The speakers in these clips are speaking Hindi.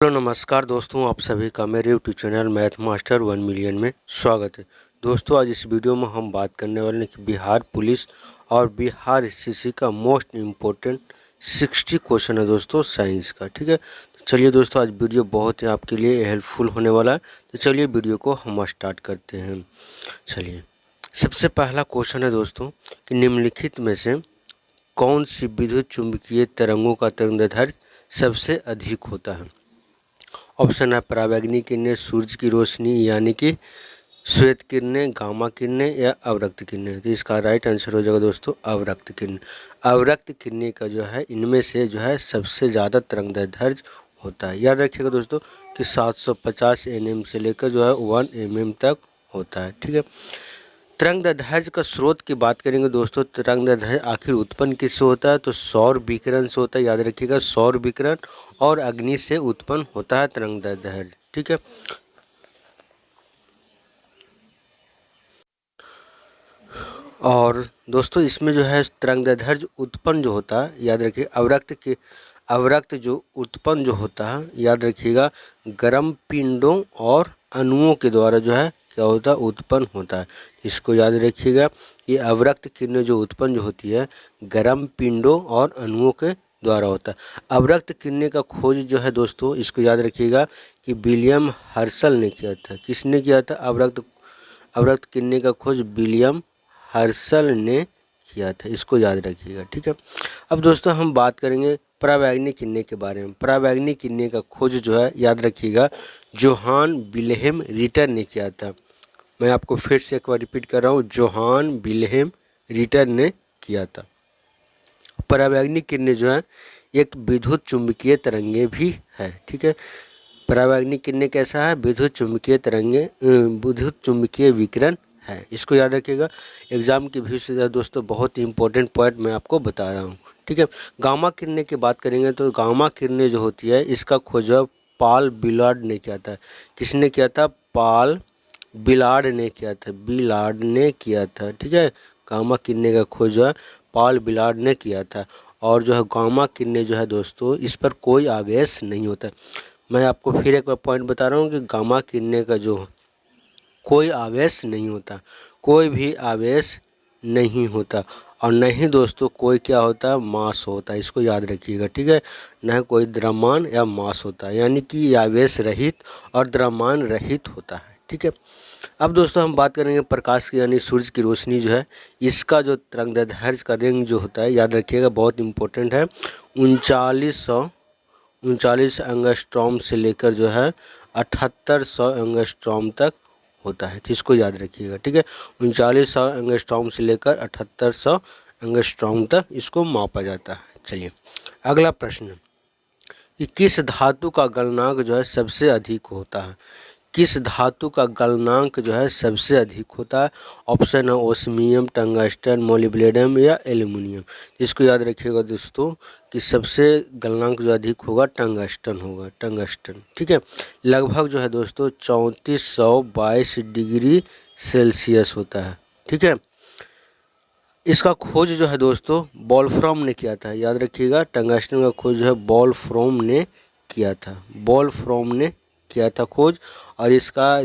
हेलो नमस्कार दोस्तों, आप सभी का मेरे YouTube channel math master 1 million में स्वागत है। दोस्तों आज इस वीडियो में हम बात करने वाले हैं कि बिहार पुलिस और बिहार एसएससी का मोस्ट इम्पोर्टेंट 60 क्वेश्चन है दोस्तों साइंस का। ठीक है, तो चलिए दोस्तों आज वीडियो बहुत ही आपके लिए हेल्पफुल होने वाला है। तो चलिए वीडियो को हम स्टार्ट करते हैं। चलिए सबसे पहला क्वेश्चन है दोस्तों कि निम्नलिखित में से कौन सी विद्युत चुंबकीय तरंगों का तरंगदैर्घ्य सबसे अधिक होता है। ऑप्शन है परावैंगनिक किरणें, सूरज की रोशनी यानी कि श्वेत किरणें, गामा किरणें या अवरक्त किरणें। तो इसका राइट आंसर हो जाएगा दोस्तों अवरक्त किरण। अवरक्त किरणें का जो है इनमें से जो है सबसे ज़्यादा तरंगदैर्घ्य होता है। याद रखिएगा दोस्तों कि 750 nm से लेकर जो है 1 mm तक होता है। ठीक है, तरंगदैर्घ्य का स्रोत की बात करेंगे दोस्तों। तरंगदैर्घ्य आखिर उत्पन्न किससे होता है, तो सौर विकिरण से होता है। याद रखिएगा सौर विकिरण और अग्नि से उत्पन्न होता है तरंगदैर्घ्य। ठीक है, और दोस्तों इसमें जो है तरंगदैर्घ्य उत्पन्न जो होता है, याद रखिए अवरक्त जो उत्पन्न जो होता है, याद रखिएगा गर्म पिंडों और अणुओं के द्वारा जो है क्या होता है, उत्पन्न होता है। इसको याद रखिएगा, ये अवरक्त किरणें जो उत्पन्न जो होती है गर्म पिंडों और अणुओं के द्वारा होता है। अवरक्त किरणें का खोज जो है दोस्तों, इसको याद रखिएगा कि विलियम हर्शल ने किया था। किसने किया था? अवरक्त किरणें का खोज विलियम हर्शल ने किया था। इसको याद रखिएगा। ठीक है, अब दोस्तों हम बात करेंगे परावैंगनिक किरणें के बारे में। परावैंगनिक किरणें का खोज जो है याद रखिएगा जोहान विल्हेम रिटर ने किया था। मैं आपको फिर से एक बार रिपीट कर रहा हूँ, जोहान विल्हेम रिटर ने किया था। परावैंगनिक किरणें जो है एक विद्युत चुंबकीय तरंगे भी है। ठीक है, परावैंगनिक किरणें कैसा है? विद्युत चुंबकीय तरंगे, विद्युत चुंबकीय विकिरण है। इसको याद रखिएगा, एग्जाम के व्यू से दोस्तों बहुत ही इंपॉर्टेंट पॉइंट मैं आपको बता रहा हूँ। ठीक है, गामा किरणें की बात करेंगे तो गामा किरणें जो होती है इसका खोज पॉल बिलार्ड ने किया था। किसने किया था? पॉल बिलार्ड ने किया था। बिलार्ड ने किया था। ठीक है, गामा किरणें का खोज जो है पॉल बिलार्ड ने किया था। और जो है गामा किरणें जो है दोस्तों इस पर कोई आवेश नहीं होता। मैं आपको फिर एक बार पॉइंट बता रहा हूँ कि गामा किरणें का जो कोई आवेश नहीं होता, कोई भी आवेश नहीं होता। और नहीं दोस्तों कोई क्या होता है? मास होता है। इसको याद रखिएगा। ठीक है, न कोई द्रव्यमान या मास होता है, यानी कि आवेश रहित और द्रव्यमान रहित होता है। ठीक है, अब दोस्तों हम बात करेंगे प्रकाश की यानी सूरज की रोशनी जो है इसका जो तरंगदैर्घ्य का रेंज जो होता है, याद रखिएगा बहुत इंपॉर्टेंट है। 3939 एंगस्ट्रॉम से लेकर जो है 7800 एंगस्ट्रॉम तक होता है। तो इसको याद रखिएगा। ठीक है, 3900 एंगस्ट्रॉम से लेकर 7800 एंगस्ट्रॉम तक इसको मापा जाता है। चलिए अगला प्रश्न कि किस धातु का गलनांक जो है सबसे अधिक होता है। किस धातु का गलनांक जो है सबसे अधिक होता है? ऑप्शन है ओस्मियम, टंगस्टन, मोलिब्डेनम या एल्युमिनियम। इसको याद रखिएगा दोस्तों कि सबसे गलनांक जो अधिक होगा टंगस्टन होगा, टंगस्टन। ठीक है, लगभग जो है दोस्तों 3422 डिग्री सेल्सियस होता है। ठीक है, इसका खोज जो है दोस्तों वोल्फ्राम ने किया था। याद रखिएगा टंगस्टन का खोज जो है वोल्फ्राम ने किया था। वोल्फ्राम ने किया था खोज। और इसका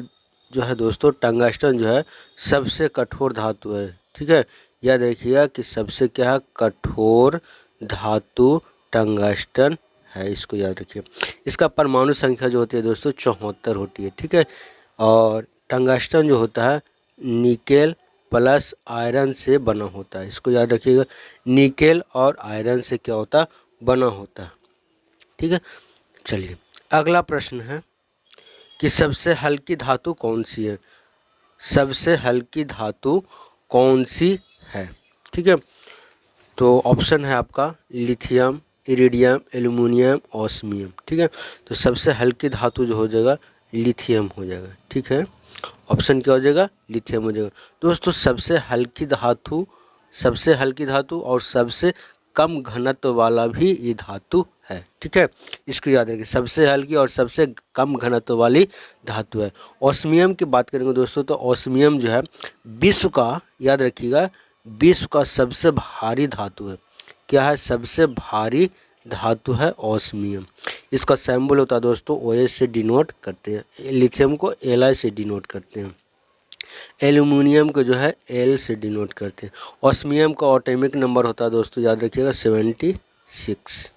जो है दोस्तों टंगस्टन जो है सबसे कठोर धातु है। ठीक है, याद रखिएगा कि सबसे क्या है? कठोर धातु टंगस्टन है। इसको याद रखिए। इसका परमाणु संख्या जो होती है दोस्तों 74 होती है। ठीक है, और टंगस्टन जो होता है निकेल प्लस आयरन से बना होता है। इसको याद रखिएगा, निकेल और आयरन से क्या होता है? बना होता है। ठीक है, चलिए अगला प्रश्न है कि सबसे हल्की धातु कौन सी है। सबसे हल्की धातु कौन सी है? ठीक है, तो ऑप्शन है आपका लिथियम, इरिडियम, एल्युमिनियम, ऑस्मियम। ठीक है, तो सबसे हल्की धातु जो हो जाएगा लिथियम हो जाएगा। ठीक है, ऑप्शन क्या हो जाएगा? लिथियम हो जाएगा। दोस्तों सबसे हल्की धातु और सबसे कम घनत्व वाला भी ये धातु है। ठीक है, इसको याद रखिए, सबसे हल्की और सबसे कम घनत्व वाली धातु है। ऑस्मियम की बात करेंगे दोस्तों तो ऑस्मियम जो है विश्व का, याद रखिएगा, विश्व का सबसे भारी धातु है। क्या है? सबसे भारी धातु है ऑस्मियम। इसका सिंबल होता है दोस्तों OH से डिनोट करते हैं। लिथियम को Li से डिनोट करते हैं। एल्यूमिनियम को जो है L से डिनोट करते हैं। ऑस्मियम का एटॉमिक नंबर होता है दोस्तों याद रखिएगा 76।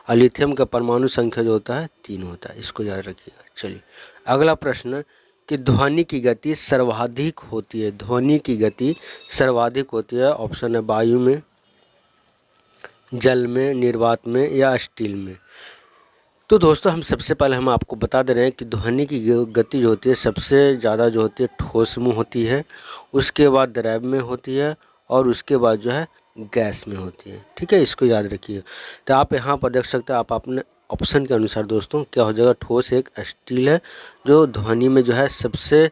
और लिथियम का परमाणु संख्या जो होता है 3 होता है, इसको याद रखिएगा। चलिए अगला प्रश्न कि ध्वनि की गति सर्वाधिक होती है, ध्वनि की गति सर्वाधिक होती है। ऑप्शन है वायु में, जल में, निर्वात में या स्टील में। तो दोस्तों हम सबसे पहले हम आपको बता दे रहे हैं कि ध्वनि की गति जो होती है सबसे ज़्यादा जो होती है ठोस में होती है, उसके बाद द्रव में होती है और उसके बाद जो है गैस में होती है। ठीक है, इसको याद रखिए। तो आप यहाँ पर देख सकते हैं, आप अपने ऑप्शन के अनुसार दोस्तों क्या हो जाएगा, ठोस एक स्टील है जो ध्वनि में जो है सबसे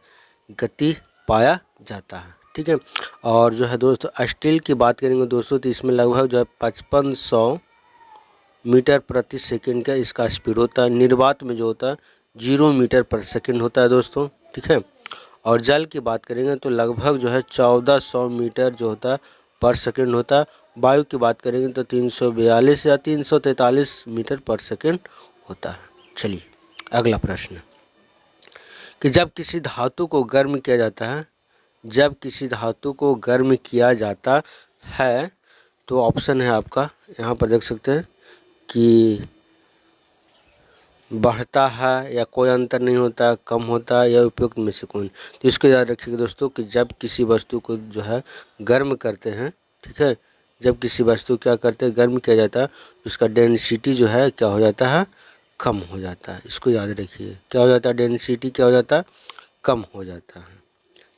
गति पाया जाता है। ठीक है, और जो है दोस्तों स्टील की बात करेंगे दोस्तों तो इसमें लगभग जो है 5500 मीटर प्रति सेकंड का इसका स्पीड होता है। निर्वात में जो होता है 0 मीटर पर सेकंड होता है दोस्तों। ठीक है, और जल की बात करेंगे तो लगभग जो है 1400 मीटर जो होता है पर सेकंड होता है। वायु की बात करेंगे तो 342 या 343 मीटर पर सेकंड होता है। चलिए अगला प्रश्न कि जब किसी धातु को गर्म किया जाता है, जब किसी धातु को गर्म किया जाता है तो ऑप्शन है आपका यहाँ पर देख सकते हैं कि बढ़ता है या कोई अंतर नहीं होता, कम होता है या उपयुक्त में से कौन। तो इसको याद रखिएगा दोस्तों कि जब किसी वस्तु को जो है गर्म करते हैं, ठीक है, जब किसी वस्तु क्या करते हैं गर्म किया जाता है तो उसका डेंसिटी जो है क्या हो जाता है, कम हो जाता है। इसको याद रखिए, क्या हो जाता है, डेंसिटी क्या हो जाता है, कम हो जाता है।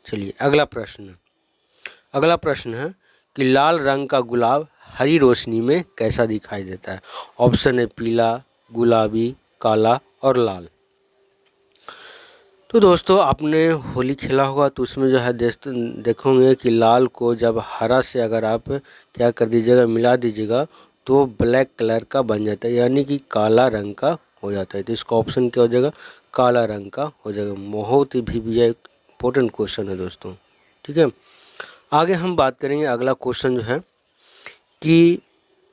चलिए अगला प्रश्न, अगला प्रश्न है कि लाल रंग का गुलाब हरी रोशनी में कैसा दिखाई देता है। ऑप्शन है पीला, गुलाबी, काला और लाल। तो दोस्तों आपने होली खेला होगा तो उसमें जो है देखोगे कि लाल को जब हरा से अगर आप क्या कर दीजिएगा, मिला दीजिएगा तो ब्लैक कलर का बन जाता है, यानी कि काला रंग का हो जाता है। तो इसका ऑप्शन क्या हो जाएगा, काला रंग का हो जाएगा। बहुत ही भी एक इम्पोर्टेंट क्वेश्चन है दोस्तों। ठीक है, आगे हम बात करेंगे। अगला क्वेश्चन जो है कि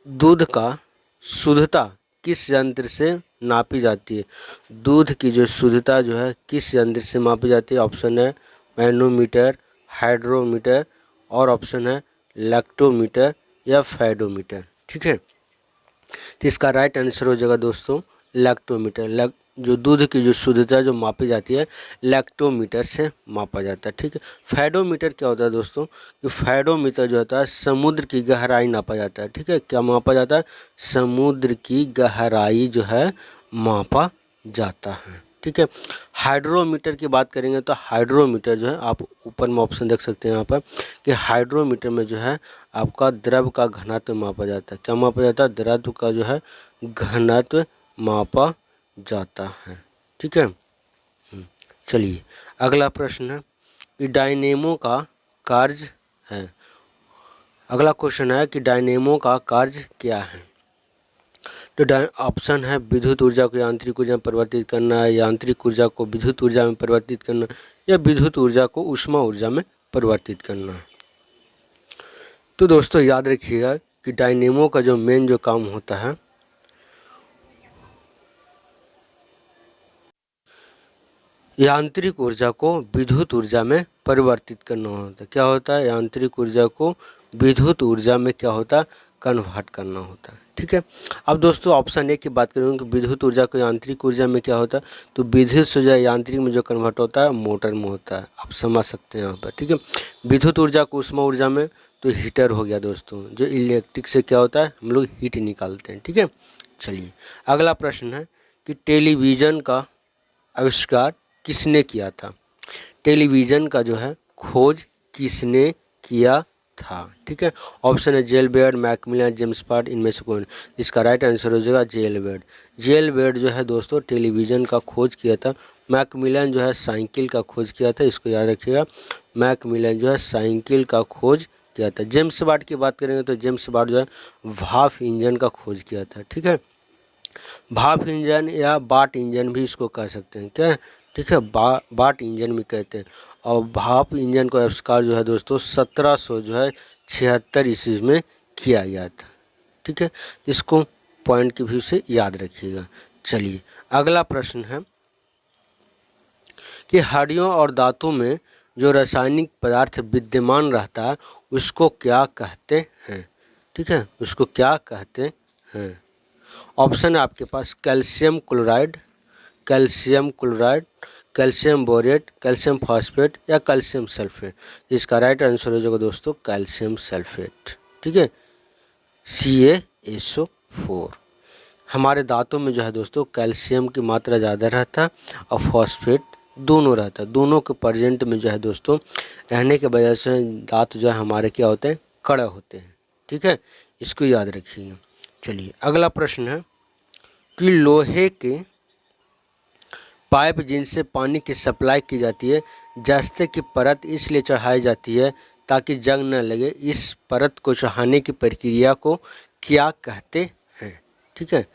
दूध का शुद्धता किस यंत्र से नापी जाती है। दूध की जो शुद्धता जो है किस यंत्र से मापी जाती है। ऑप्शन है मैनोमीटर, हाइड्रोमीटर और ऑप्शन है लैक्टोमीटर या फेडोमीटर। ठीक है, तो इसका राइट आंसर हो जाएगा दोस्तों लैक्टोमीटर। जो दूध की जो शुद्धता जो मापी जाती है लैक्टोमीटर से मापा जाता है। ठीक है, फेडोमीटर क्या होता है दोस्तों, कि फेडोमीटर जो होता है समुद्र की गहराई नापा जाता है। ठीक है, क्या मापा जाता है, समुद्र की गहराई जो है मापा जाता है। ठीक है, हाइड्रोमीटर की बात करेंगे तो हाइड्रोमीटर जो है आप ऊपर में ऑप्शन देख सकते हैं यहाँ पर कि हाइड्रोमीटर में जो है आपका द्रव का घनत्व मापा जाता है। क्या मापा जाता है, द्रव का जो है घनत्व मापा जाता है। ठीक है, चलिए अगला प्रश्न है कि डायनेमो का कार्य है। अगला क्वेश्चन है कि डायनेमो का कार्य क्या है। तो ऑप्शन है विद्युत ऊर्जा को यांत्रिक ऊर्जा में परिवर्तित करना, यांत्रिक ऊर्जा को विद्युत ऊर्जा में परिवर्तित करना या विद्युत ऊर्जा को ऊष्मा ऊर्जा में परिवर्तित करना। तो दोस्तों याद रखिएगा कि डायनेमो का जो मेन जो काम होता है यांत्रिक ऊर्जा को विद्युत ऊर्जा में परिवर्तित करना होता है। क्या होता है, यांत्रिक ऊर्जा को विद्युत ऊर्जा में क्या होता है, कन्वर्ट करना होता है। ठीक है, अब दोस्तों ऑप्शन ए की बात करेंगे कि विद्युत ऊर्जा को यांत्रिक ऊर्जा में क्या होता है, तो विद्युत ऊर्जा यांत्रिक में जो कन्वर्ट होता है मोटर में होता है। आप समझ सकते हैं यहाँ पर। ठीक है, विद्युत ऊर्जा को ऊष्मा ऊर्जा में तो हीटर हो गया दोस्तों, जो इलेक्ट्रिक से क्या होता है हम लोग हीट निकालते हैं। ठीक है, चलिए अगला प्रश्न है कि टेलीविज़न का आविष्कार किसने किया था। टेलीविज़न का जो है खोज किसने किया था। ठीक है, ऑप्शन है जेलबेर्ड, मैकमिलन, जेम्स वाट, इनमें से कौन। इसका राइट आंसर हो जाएगा जेलबेर्ड। जेलबेर्ड जो है दोस्तों टेलीविज़न का खोज किया था। मैकमिलन जो है साइकिल का खोज किया था, इसको याद रखिएगा। मैकमिलन जो है साइकिल का खोज किया था। जेम्स वाट की बात करेंगे तो जेम्स वाट जो है भाप इंजन का खोज किया था। ठीक है, भाप इंजन या बाट इंजन भी इसको कह सकते हैं। क्या, ठीक है, बाट इंजन भी कहते हैं। और भाप इंजन का आविष्कार जो है दोस्तों 1700 जो है 76 ईस्वी में किया गया था। ठीक है, इसको पॉइंट के व्यू से याद रखिएगा। चलिए अगला प्रश्न है कि हड्डियों और दांतों में जो रासायनिक पदार्थ विद्यमान रहता है उसको क्या कहते हैं? ठीक है, उसको क्या कहते हैं? ऑप्शन है आपके पास calcium chloride, calcium chloride, calcium borate, calcium phosphate या कैल्शियम सल्फेट। इसका राइट आंसर हो जाएगा दोस्तों कैल्शियम सल्फेट। ठीक है, CaSO4। हमारे दांतों में जो है दोस्तों कैल्शियम की मात्रा ज़्यादा रहता है और फॉस्फेट दोनों रहता है। दोनों के प्रेजेंट में जो है दोस्तों रहने की वजह से दांत जो है हमारे क्या होते हैं, कड़े होते हैं। ठीक है, इसको याद रखिए। चलिए अगला प्रश्न है कि लोहे के पाइप जिनसे पानी की सप्लाई की जाती है जस्ते की परत इसलिए चढ़ाई जाती है ताकि जंग न लगे। इस परत को चढ़ाने की प्रक्रिया को क्या कहते हैं? ठीक है,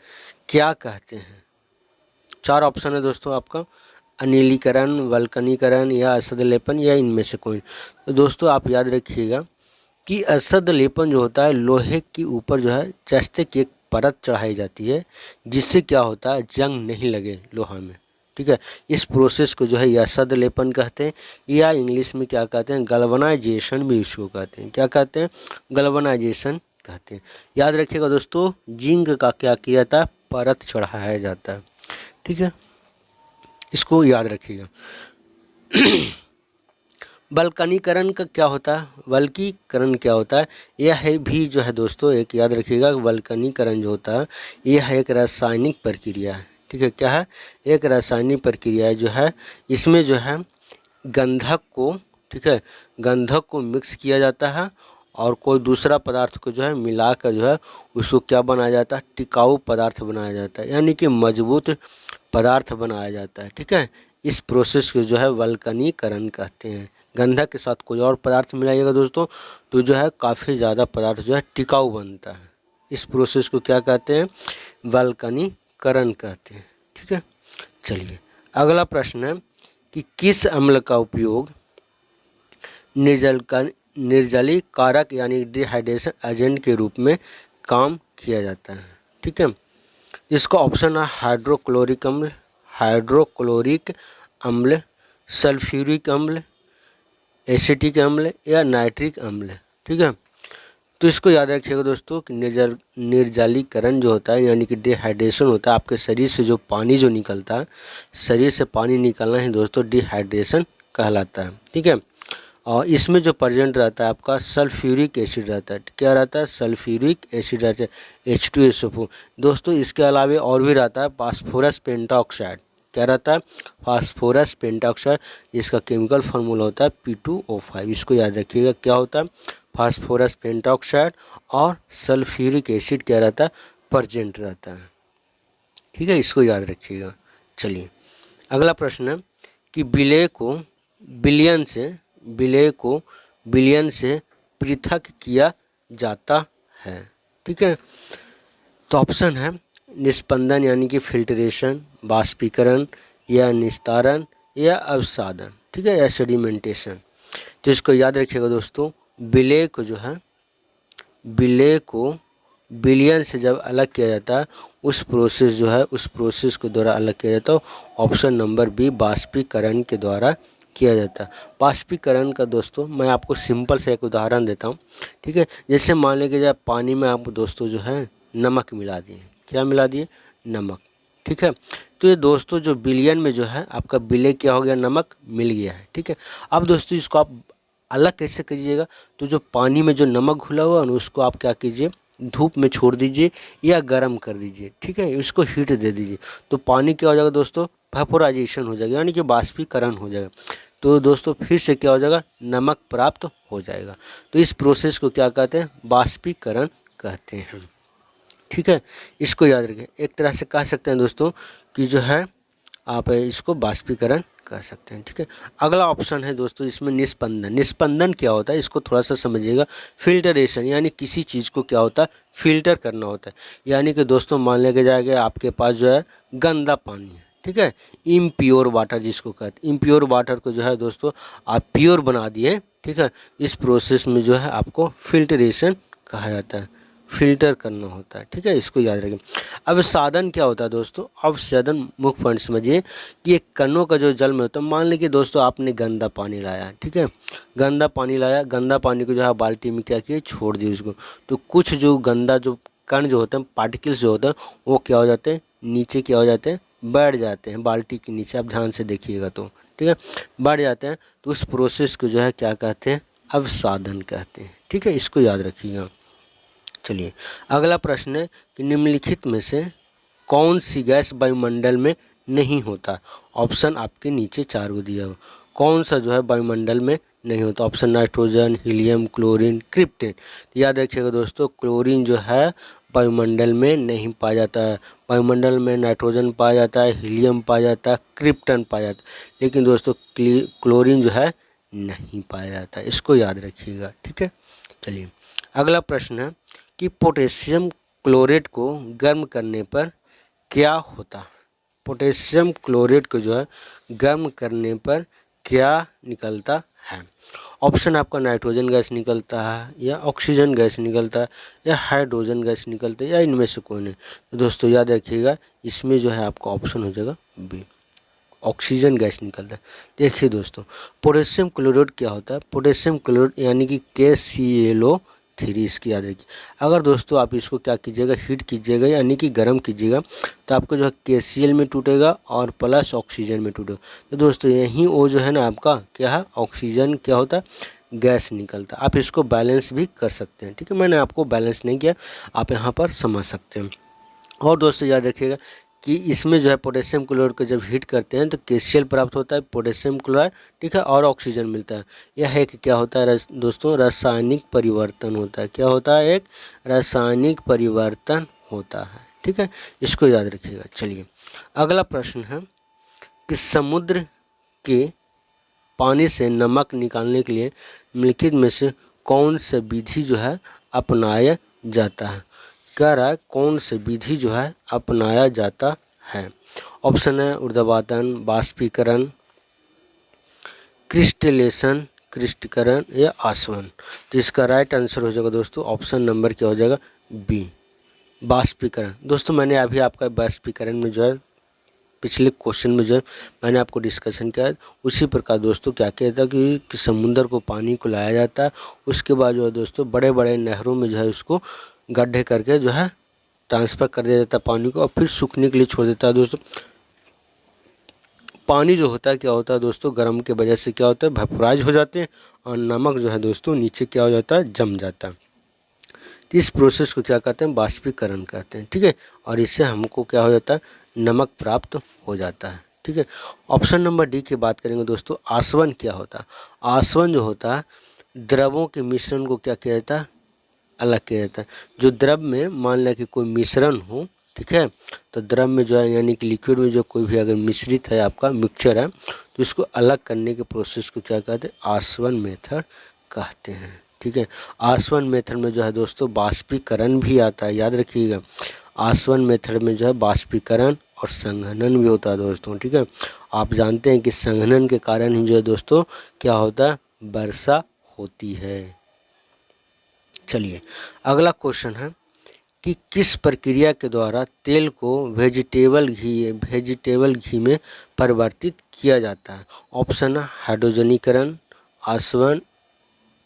क्या कहते हैं? 4 ऑप्शन है दोस्तों आपका, अनिलीकरण, वल्कनीकरण या असद लेपन या इनमें से कोई। तो दोस्तों आप याद रखिएगा कि असद लेपन जो होता है लोहे के ऊपर जो है जस्ते की एक परत चढ़ाई जाती है जिससे क्या होता है, जंग नहीं लगे लोहा में। ठीक है, इस प्रोसेस को जो है असद लेपन कहते हैं या इंग्लिश में क्या कहते हैं, गल्वनाइजेशन भी इसको कहते हैं। क्या कहते हैं? गल्वनाइजेशन कहते हैं। याद रखिएगा दोस्तों जिंक का क्या किया जाता है, परत चढ़ाया जाता है। ठीक है, इसको याद रखिएगा। वल्कनीकरण का क्या होता है, वल्कीकरण क्या होता है, यह है भी जो है दोस्तों एक याद रखिएगा, वल्कनीकरण जो होता है यह एक रासायनिक प्रक्रिया है। ठीक है, क्या है? एक रासायनिक प्रक्रिया है जो है इसमें जो है गंधक को, ठीक है, गंधक को मिक्स किया जाता है और कोई दूसरा पदार्थ को जो है मिलाकर जो है उसको क्या बनाया जाता है, टिकाऊ पदार्थ बनाया जाता है, यानी कि मजबूत पदार्थ बनाया जाता है। ठीक है, इस प्रोसेस को जो है वल्कनीकरण कहते हैं। गंधक के साथ कोई और पदार्थ मिलाइएगा दोस्तों तो जो है काफ़ी ज़्यादा पदार्थ जो है टिकाऊ बनता है। इस प्रोसेस को क्या कहते हैं, वल्कनीकरण कहते हैं। ठीक है, चलिए अगला प्रश्न है कि किस अम्ल का उपयोग निर्जलीकारक यानी डिहाइड्रेशन एजेंट के रूप में काम किया जाता है? ठीक है, इसका ऑप्शन है हाइड्रोक्लोरिक अम्ल, हाइड्रोक्लोरिक अम्ल, सल्फ्यूरिक अम्ल, एसिटिक अम्ल या नाइट्रिक अम्ल। ठीक है, तो इसको याद रखिएगा दोस्तों कि निर्जलीकरण जो होता है यानी कि डिहाइड्रेशन होता है, आपके शरीर से जो पानी जो निकलता है, शरीर से पानी निकलना ही दोस्तों डिहाइड्रेशन कहलाता है। ठीक है, और इसमें जो प्रेजेंट रहता है आपका सल्फ्यूरिक एसिड रहता है। क्या रहता है? सल्फ्यूरिक एसिड रहता है, H2SO4। दोस्तों इसके अलावा और भी रहता है फास्फोरस पेंटाऑक्साइड। क्या रहता है? फास्फोरस पेंटाऑक्साइड, जिसका केमिकल फार्मूला होता है P2O5। इसको याद रखिएगा, क्या होता है? फास्फोरस पेंटाऑक्साइड और सल्फ्यूरिक एसिड क्या रहता है? प्रेजेंट रहता है। ठीक है, इसको याद रखिएगा। चलिए अगला प्रश्न है कि विलय को विलयन से पृथक किया जाता है। ठीक है, तो ऑप्शन है निस्पंदन यानी कि फिल्ट्रेशन, बाष्पीकरण या निस्तारण या अवसादन। ठीक है, या सेडिमेंटेशन। तो इसको याद रखिएगा दोस्तों, विलय को जो है विलय को विलयन से जब अलग किया जाता है उस प्रोसेस जो है उस प्रोसेस के द्वारा अलग किया जाता है। ऑप्शन नंबर बी बाष्पीकरण के द्वारा किया जाता है। बाष्पीकरण का दोस्तों मैं आपको सिंपल से एक उदाहरण देता हूँ। ठीक है, जैसे मान लीजिए जब पानी में आप दोस्तों जो है नमक मिला दिए। क्या मिला दिए? नमक। ठीक है, तो ये दोस्तों जो विलयन में जो है आपका विलय क्या हो गया, नमक मिल गया है। ठीक है, अब दोस्तों इसको आप अलग कैसे कीजिएगा, तो जो पानी में जो नमक घुला हुआ है ना उसको आप क्या कीजिए, धूप में छोड़ दीजिए या गर्म कर दीजिए। ठीक है, इसको हीट दे दीजिए तो पानी क्या हो जाएगा दोस्तों, वेपोराइजेशन हो जाएगा यानी कि बाष्पीकरण हो जाएगा। तो दोस्तों फिर से क्या हो जाएगा, नमक प्राप्त हो जाएगा। तो इस प्रोसेस को क्या कहते हैं, बाष्पीकरण कहते हैं। ठीक है, इसको याद रखें। एक तरह से कह सकते हैं दोस्तों कि जो है आप इसको बाष्पीकरण कह सकते हैं। ठीक है, अगला ऑप्शन है दोस्तों इसमें निस्पंदन। निस्पंदन क्या होता है, इसको थोड़ा सा समझिएगा। फिल्टरेशन यानी किसी चीज़ को क्या होता है, फिल्टर करना होता है। यानी कि दोस्तों मान लेके जाएगा आपके पास जो है गंदा पानी है। ठीक है, इम्प्योर वाटर जिसको कहते हैं, इम्प्योर वाटर को जो है दोस्तों आप प्योर बना दिए। ठीक है, इस प्रोसेस में जो है आपको फिल्टरेशन कहा जाता है। फिल्टर करना होता है। ठीक है, इसको याद रखें। अब साधन क्या होता है दोस्तों, अब साधन मुख्य पॉइंट समझिए कि एक कणों का जो जल में होता है, मान लीजिए दोस्तों आपने गंदा पानी लाया, ठीक है, गंदा पानी लाया, गंदा पानी को जो है बाल्टी में क्या किए, छोड़ दिए उसको, तो कुछ जो गंदा जो कण जो होते हैं, पार्टिकल्स जो होते हैं, वो क्या हो जाते हैं, नीचे क्या हो जाते हैं, बैठ जाते हैं बाल्टी के नीचे। आप ध्यान से देखिएगा तो, ठीक है, बढ़ जाते हैं। तो उस प्रोसेस को जो है क्या कहते हैं, अवसादन कहते हैं। ठीक है, इसको याद रखिएगा। चलिए अगला प्रश्न है कि निम्नलिखित में से कौन सी गैस वायुमंडल में नहीं होता। ऑप्शन आपके नीचे 4 को दिया हो, कौन सा जो है वायुमंडल में नहीं होता। Option nitrogen, helium, chlorine, krypton. तो याद रखिएगा दोस्तों, क्लोरीन जो है वायुमंडल में नहीं पाया जाता है। वायुमंडल में नाइट्रोजन पाया जाता है, हीलियम पाया जाता है, क्रिप्टन पाया जाता है, लेकिन दोस्तों क्लोरीन जो है नहीं पाया जाता है। इसको याद रखिएगा। ठीक है, चलिए अगला प्रश्न है कि पोटेशियम क्लोरेट को गर्म करने पर क्या होता है। पोटेशियम क्लोरेट को जो है गर्म करने पर क्या निकलता है। ऑप्शन आपका नाइट्रोजन गैस निकलता है, या ऑक्सीजन गैस निकलता है, या हाइड्रोजन गैस निकलता है, या इनमें से कोई नहीं। तो दोस्तों याद रखिएगा, इसमें जो है आपका ऑप्शन हो जाएगा बी, ऑक्सीजन गैस निकलता है। देखिए दोस्तों, पोटेशियम क्लोराइड क्या होता है, पोटेशियम क्लोराइड यानी कि KClO3, इसकी याद रखिए। अगर दोस्तों आप इसको क्या कीजिएगा, हीट कीजिएगा यानी कि गर्म कीजिएगा, तो आपको जो है KCl में टूटेगा और प्लस ऑक्सीजन में टूटेगा। तो दोस्तों यहीं वो जो है ना आपका क्या है, ऑक्सीजन क्या होता है, गैस निकलता है। आप इसको बैलेंस भी कर सकते हैं। ठीक है, मैंने आपको बैलेंस नहीं किया, आप यहाँ पर समझ सकते हैं। और दोस्तों याद रखिएगा कि इसमें जो है पोटेशियम क्लोराइड को जब हीट करते हैं तो KCl प्राप्त होता है, पोटेशियम क्लोराइड, ठीक है, और ऑक्सीजन मिलता है। यह है कि क्या होता है दोस्तों, रासायनिक परिवर्तन होता है। क्या होता है, एक रासायनिक परिवर्तन होता है। ठीक है, इसको याद रखिएगा। चलिए अगला प्रश्न है कि समुद्र के पानी से नमक निकालने के लिए निम्नलिखित में से कौन सा विधि जो है अपनाया जाता है। कह रहा है कौन से विधि जो है अपनाया जाता है। ऑप्शन है ऊर्ध्वपातन, बाष्पीकरण, क्रिस्टलेशन, क्रिस्टलीकरण, या आसवन। तो इसका राइट आंसर हो जाएगा दोस्तों ऑप्शन नंबर क्या हो जाएगा, बी, बाष्पीकरण। दोस्तों मैंने अभी आपका बाष्पीकरण में जो है पिछले क्वेश्चन में जो है मैंने आपको डिस्कशन किया, उसी प्रकार दोस्तों क्या कहता है कि समुद्र को पानी को लाया जाता है, उसके बाद जो है दोस्तों बड़े बड़े नहरों में जो है उसको गड्ढे करके जो है ट्रांसफ़र कर दिया जाता है पानी को, और फिर सूखने के लिए छोड़ देता है। दोस्तों पानी जो होता है क्या होता है दोस्तों, गर्म के वजह से क्या होता है, वेपोराइज हो जाते हैं, और नमक जो है दोस्तों नीचे क्या हो जाता है, जम जाता है। तो इस प्रोसेस को क्या कहते हैं, बाष्पीकरण कहते हैं। ठीक है, और इससे हमको क्या हो जाता है, नमक प्राप्त हो जाता है। ठीक है, ऑप्शन नंबर डी की बात करेंगे दोस्तों, आसवन क्या होता है। आसवन जो होता है द्रवों के मिश्रण को क्या किया जाता है, अलग किया जाता है। जो द्रव में मान लिया कि कोई मिश्रण हो, ठीक है, तो द्रव में जो है यानी कि लिक्विड में जो कोई भी अगर मिश्रित है आपका मिक्सचर है, तो इसको अलग करने के प्रोसेस को क्या कहते हैं, आसवन मेथड कहते हैं। ठीक है, आसवन मेथड में जो है दोस्तों बाष्पीकरण भी आता है, याद रखिएगा। आसवन मेथड में जो है बाष्पीकरण और संघनन भी होता है दोस्तों। ठीक है, आप जानते हैं कि संघनन के कारण ही जो है दोस्तों क्या होता है, वर्षा होती है। चलिए अगला क्वेश्चन है कि किस प्रक्रिया के द्वारा तेल को वेजिटेबल घी में परिवर्तित किया जाता है। ऑप्शन है हाइड्रोजनीकरण, आसवन,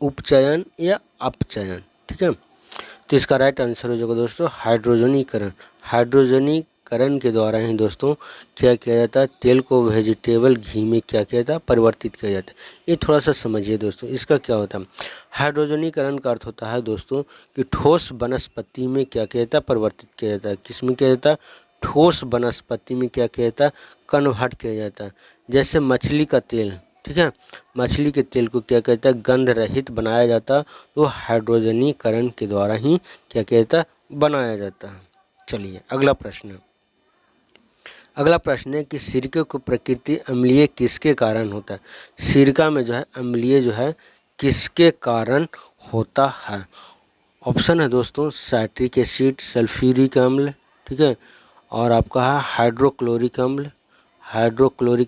उपचयन, या अपचयन। ठीक है, तो इसका राइट आंसर हो जाएगा दोस्तों हाइड्रोजनीकरण। हाइड्रोजनीकरण के द्वारा ही दोस्तों क्या किया जाता है, तेल को वेजिटेबल घी में क्या किया जाता है, परिवर्तित किया जाता है। ये थोड़ा सा समझिए दोस्तों, इसका क्या होता है। हाइड्रोजनीकरण का अर्थ होता है दोस्तों कि ठोस वनस्पति में क्या किया जाता है, परिवर्तित किया जाता है। किस में किया जाता है, ठोस वनस्पति में क्या किया जाता है, कन्वर्ट किया जाता है। जैसे मछली का तेल, ठीक है, मछली के तेल को क्या कहता है, गंध रहित बनाया जाता है, तो हाइड्रोजनीकरण के द्वारा ही क्या किया जाता है, बनाया जाता है। चलिए अगला प्रश्न है कि सिरके को प्रकृति अम्लीय किसके कारण होता है। सिरका में जो है अम्लीय जो है किसके कारण होता है। ऑप्शन है दोस्तों साइट्रिक एसिड, सल्फ्यूरिक अम्ल, ठीक है, और आपका है हाइड्रोक्लोरिक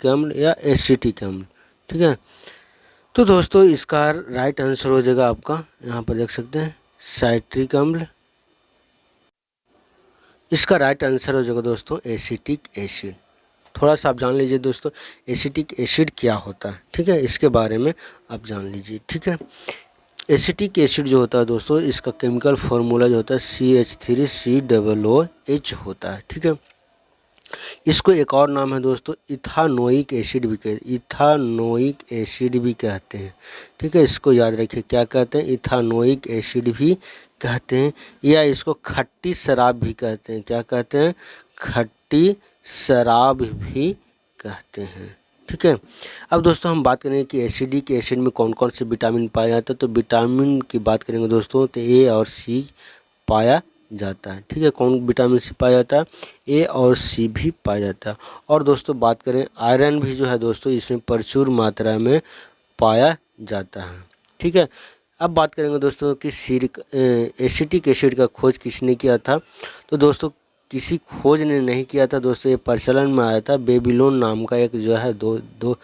अम्ल या एसिटिक अम्ल। ठीक है, तो दोस्तों इसका राइट आंसर हो जाएगा आपका, यहाँ पर देख सकते हैं साइट्रिक अम्ल, इसका राइट आंसर हो जाएगा दोस्तों एसिटिक एसिड। थोड़ा सा आप जान लीजिए दोस्तों एसिटिक एसिड क्या होता है, ठीक है, इसके बारे में आप जान लीजिए, ठीक है। एसिटिक एसिड जो होता है दोस्तों, इसका केमिकल फार्मूला जो होता है CH3COOH होता है, ठीक है। इसको एक और नाम है दोस्तों इथानोइक एसिड भी कहते, इथानोइक एसिड भी कहते हैं, ठीक है। इसको याद रखिए, क्या कहते हैं, इथानोइक एसिड भी कहते हैं, या इसको खट्टी शराब भी कहते हैं। क्या कहते हैं, खट्टी शराब भी कहते हैं, ठीक है। अब दोस्तों हम बात करेंगे कि एसिडिक एसिड में कौन कौन से विटामिन पाए जाते हैं। तो विटामिन की बात करेंगे दोस्तों तो ए और सी पाया जाता है, ठीक है। कौन विटामिन सी पाया जाता है, ए और सी भी पाया जाता है। और दोस्तों बात करें आयरन भी जो है दोस्तों इसमें प्रचुर मात्रा में पाया जाता है, ठीक है। अब बात करेंगे दोस्तों कि एसिटिक एसिड का खोज किसने किया था। तो दोस्तों किसी खोज ने नहीं किया था दोस्तों, ये प्रचलन में आया था। बेबीलोन नाम का एक जो है दो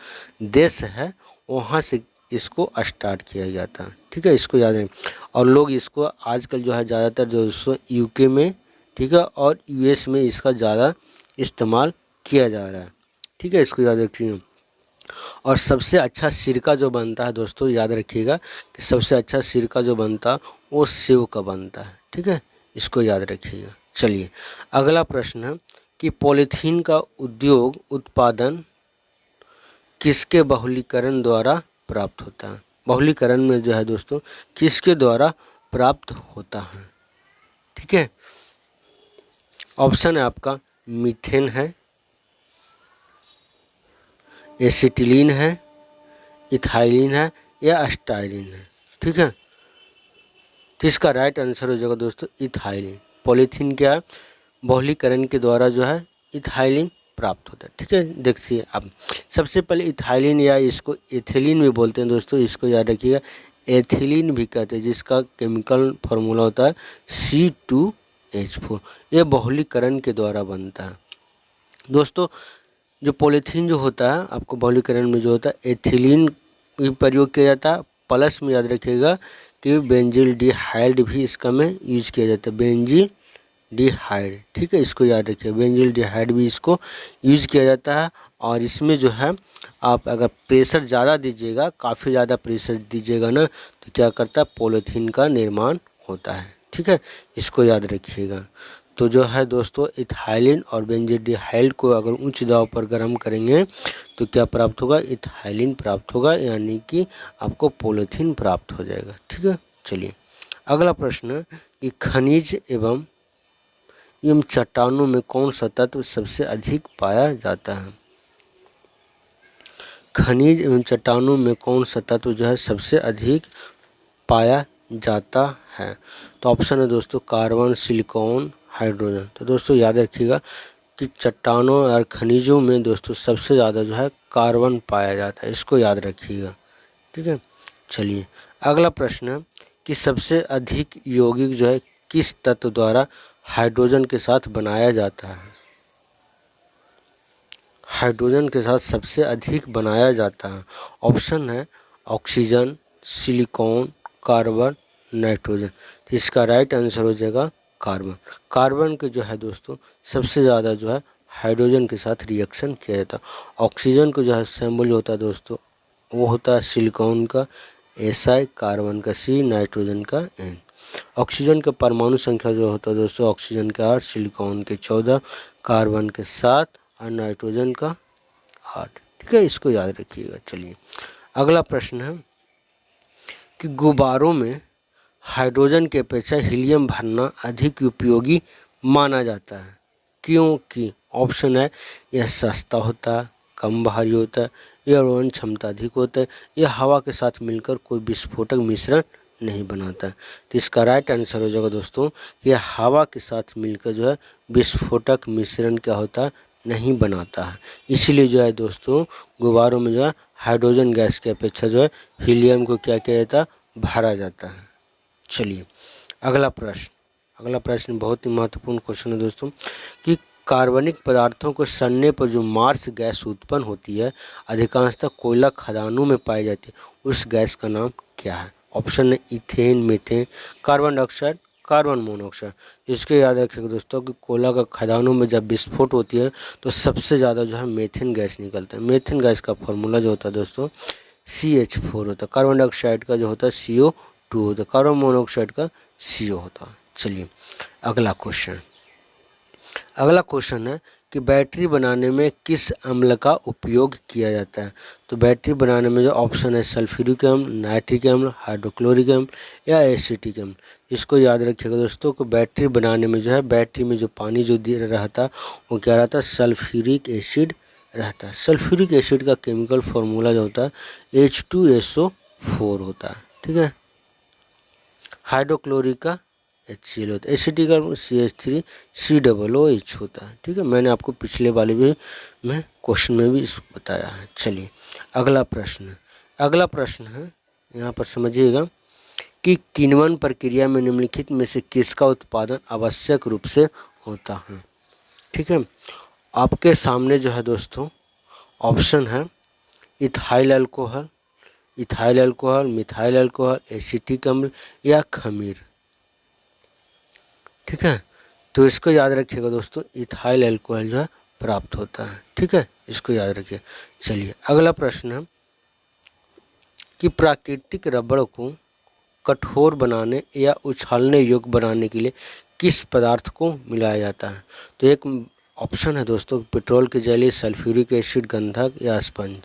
देश है, वहाँ से इसको स्टार्ट किया गया था, ठीक है। इसको याद है। और लोग इसको आजकल जो है ज़्यादातर दोस्तों यूके में, ठीक है, और यूएस में इसका ज़्यादा इस्तेमाल किया जा रहा है, ठीक है। इसको याद रखिए। और सबसे अच्छा सिरका जो बनता है दोस्तों, याद रखिएगा कि सबसे अच्छा सिरका जो बनता है वो सेव का बनता है, ठीक है। इसको याद रखिएगा। चलिए अगला प्रश्न है कि पॉलीथीन का उद्योग उत्पादन किसके बहुलीकरण द्वारा प्राप्त होता है। बहुलीकरण में जो है दोस्तों किसके द्वारा प्राप्त होता है, ठीक है। ऑप्शन है आपका मीथेन है, एसिटिलीन है, इथाइलिन है, या स्टाइलिन है, ठीक है। तो इसका राइट आंसर हो जाएगा दोस्तों इथाइलिन। पॉलीथीन क्या है, बहुलीकरण के द्वारा जो है इथाइलिन प्राप्त होता है, ठीक है। देखिए अब सबसे पहले इथाइलिन या इसको एथिलीन भी बोलते हैं दोस्तों, इसको याद रखिएगा। एथिलीन भी कहते हैं, जिसका केमिकल फार्मूला होता है C2H4। ये बहुलीकरण के द्वारा बनता है दोस्तों। जो पॉलीथीन जो होता है आपको बहुलीकरण में जो होता है एथिलीन भी प्रयोग किया जाता है, प्लस में याद रखिएगा कि बेंजील डिहाइड भी इसका में यूज किया जाता है, बेंजील डिहाइड, ठीक है। इसको याद रखिए, बेंजील डिहाइड भी इसको यूज किया जाता है। और इसमें जो है आप अगर प्रेशर ज़्यादा दीजिएगा, काफ़ी ज़्यादा प्रेशर दीजिएगा ना, तो क्या करता है, पॉलीथीन का निर्माण होता है, ठीक है। इसको याद रखिएगा। तो जो है दोस्तों इथाइलिन और बेंजील डिहाइड को अगर उच्च दाब पर गर्म करेंगे तो क्या प्राप्त होगा, इथाइलिन प्राप्त होगा, यानी कि आपको पॉलीथीन प्राप्त हो जाएगा, ठीक है। चलिए अगला प्रश्न कि खनिज एवं चट्टानों में कौन सा तत्व सबसे अधिक पाया जाता है। खनिज एवं चट्टानों में कौन सा तत्व जो है सबसे अधिक पाया जाता है। तो ऑप्शन है दोस्तों कार्बन, सिलिकॉन, हाइड्रोजन। तो दोस्तों याद रखिएगा कि चट्टानों और खनिजों में दोस्तों सबसे ज़्यादा जो है कार्बन पाया जाता है, इसको याद रखिएगा, ठीक है। चलिए अगला प्रश्न है कि सबसे अधिक यौगिक जो है किस तत्व द्वारा हाइड्रोजन के साथ बनाया जाता है। हाइड्रोजन के साथ सबसे अधिक बनाया जाता है। ऑप्शन है ऑक्सीजन, सिलिकॉन, कार्बन, नाइट्रोजन। तो इसका राइट आंसर हो जाएगा कार्बन। कार्बन के जो है दोस्तों सबसे ज़्यादा जो है हाइड्रोजन के साथ रिएक्शन किया जाता है। ऑक्सीजन को जो है सिंबल जो होता है दोस्तों वो होता है सिलिकॉन का SI, कार्बन का C, नाइट्रोजन का N। ऑक्सीजन का परमाणु संख्या जो होता है दोस्तों ऑक्सीजन के 8, सिलिकॉन के 14, कार्बन के 7 और नाइट्रोजन का 8, ठीक है। इसको याद रखिएगा। चलिए अगला प्रश्न है कि गुब्बारों में हाइड्रोजन की अपेक्षा हीलियम भरना अधिक उपयोगी माना जाता है, क्योंकि ऑप्शन है यह सस्ता होता है, कम भारी होता है, यह रोहन क्षमता अधिक होता है, यह हवा के साथ मिलकर कोई विस्फोटक मिश्रण नहीं बनाता है। तो इसका राइट आंसर हो जाएगा दोस्तों यह हवा के साथ मिलकर जो है विस्फोटक मिश्रण क्या होता है, नहीं बनाता है। इसीलिए जो है दोस्तों गुब्बारों में जो है हाइड्रोजन गैस की अपेक्षा जो है हीलियम को क्या किया जाता है, भरा जाता है। चलिए अगला प्रश्न बहुत ही महत्वपूर्ण क्वेश्चन है दोस्तों कि कार्बनिक पदार्थों को सड़ने पर जो मार्स गैस उत्पन्न होती है अधिकांशतः कोयला खदानों में पाई जाती है, उस गैस का नाम क्या है। ऑप्शन है ethane, methane, carbon dioxide, carbon monoxide. इसके याद रखिएगा दोस्तों कि कोयला का खदानों में जब विस्फोट होती है तो सबसे ज़्यादा जो है मीथेन गैस निकलता है। मीथेन गैस का फॉर्मूला जो होता है दोस्तों CH4 होता है। कार्बन डाइऑक्साइड का जो होता है CO2 होता है। कार्बन मोनोऑक्साइड का CO होता है। चलिए अगला क्वेश्चन है कि बैटरी बनाने में किस अम्ल का उपयोग किया जाता है। तो बैटरी बनाने में जो ऑप्शन है सल्फ्यूरिक अम्ल, नाइट्रिक अम्ल, हाइड्रोक्लोरिक अम्ल या एसिटिक अम्ल। इसको याद रखिएगा दोस्तों कि बैटरी बनाने में जो है बैटरी में जो पानी जो रहता वो क्या रहता है, सल्फ्यूरिक एसिड रहता है। सल्फ्यूरिक एसिड का केमिकल फार्मूला जो होता है H2SO4 होता है। ठीक है। हाइड्रोक्लोरिक का HCl होता है। एसिटिक का CH3COOH होता है। ठीक है, मैंने आपको पिछले वाले भी में क्वेश्चन में भी इसको बताया है। चलिए अगला प्रश्न है यहाँ पर समझिएगा कि किण्वन प्रक्रिया में निम्नलिखित में से किसका उत्पादन आवश्यक रूप से होता है। ठीक है, आपके सामने जो है दोस्तों ऑप्शन है ethyl alcohol, methyl alcohol, acetic अम्ल या खमीर। ठीक है, तो इसको याद रखिएगा दोस्तों इथाइल अल्कोहल जो है प्राप्त होता है। ठीक है, इसको याद रखिए। चलिए अगला प्रश्न है कि प्राकृतिक रबड़ को कठोर बनाने या उछालने योग्य बनाने के लिए किस पदार्थ को मिलाया जाता है। तो एक ऑप्शन है दोस्तों पेट्रोल के जैली, सल्फ्यूरिक एसिड, गंधक या स्पंज।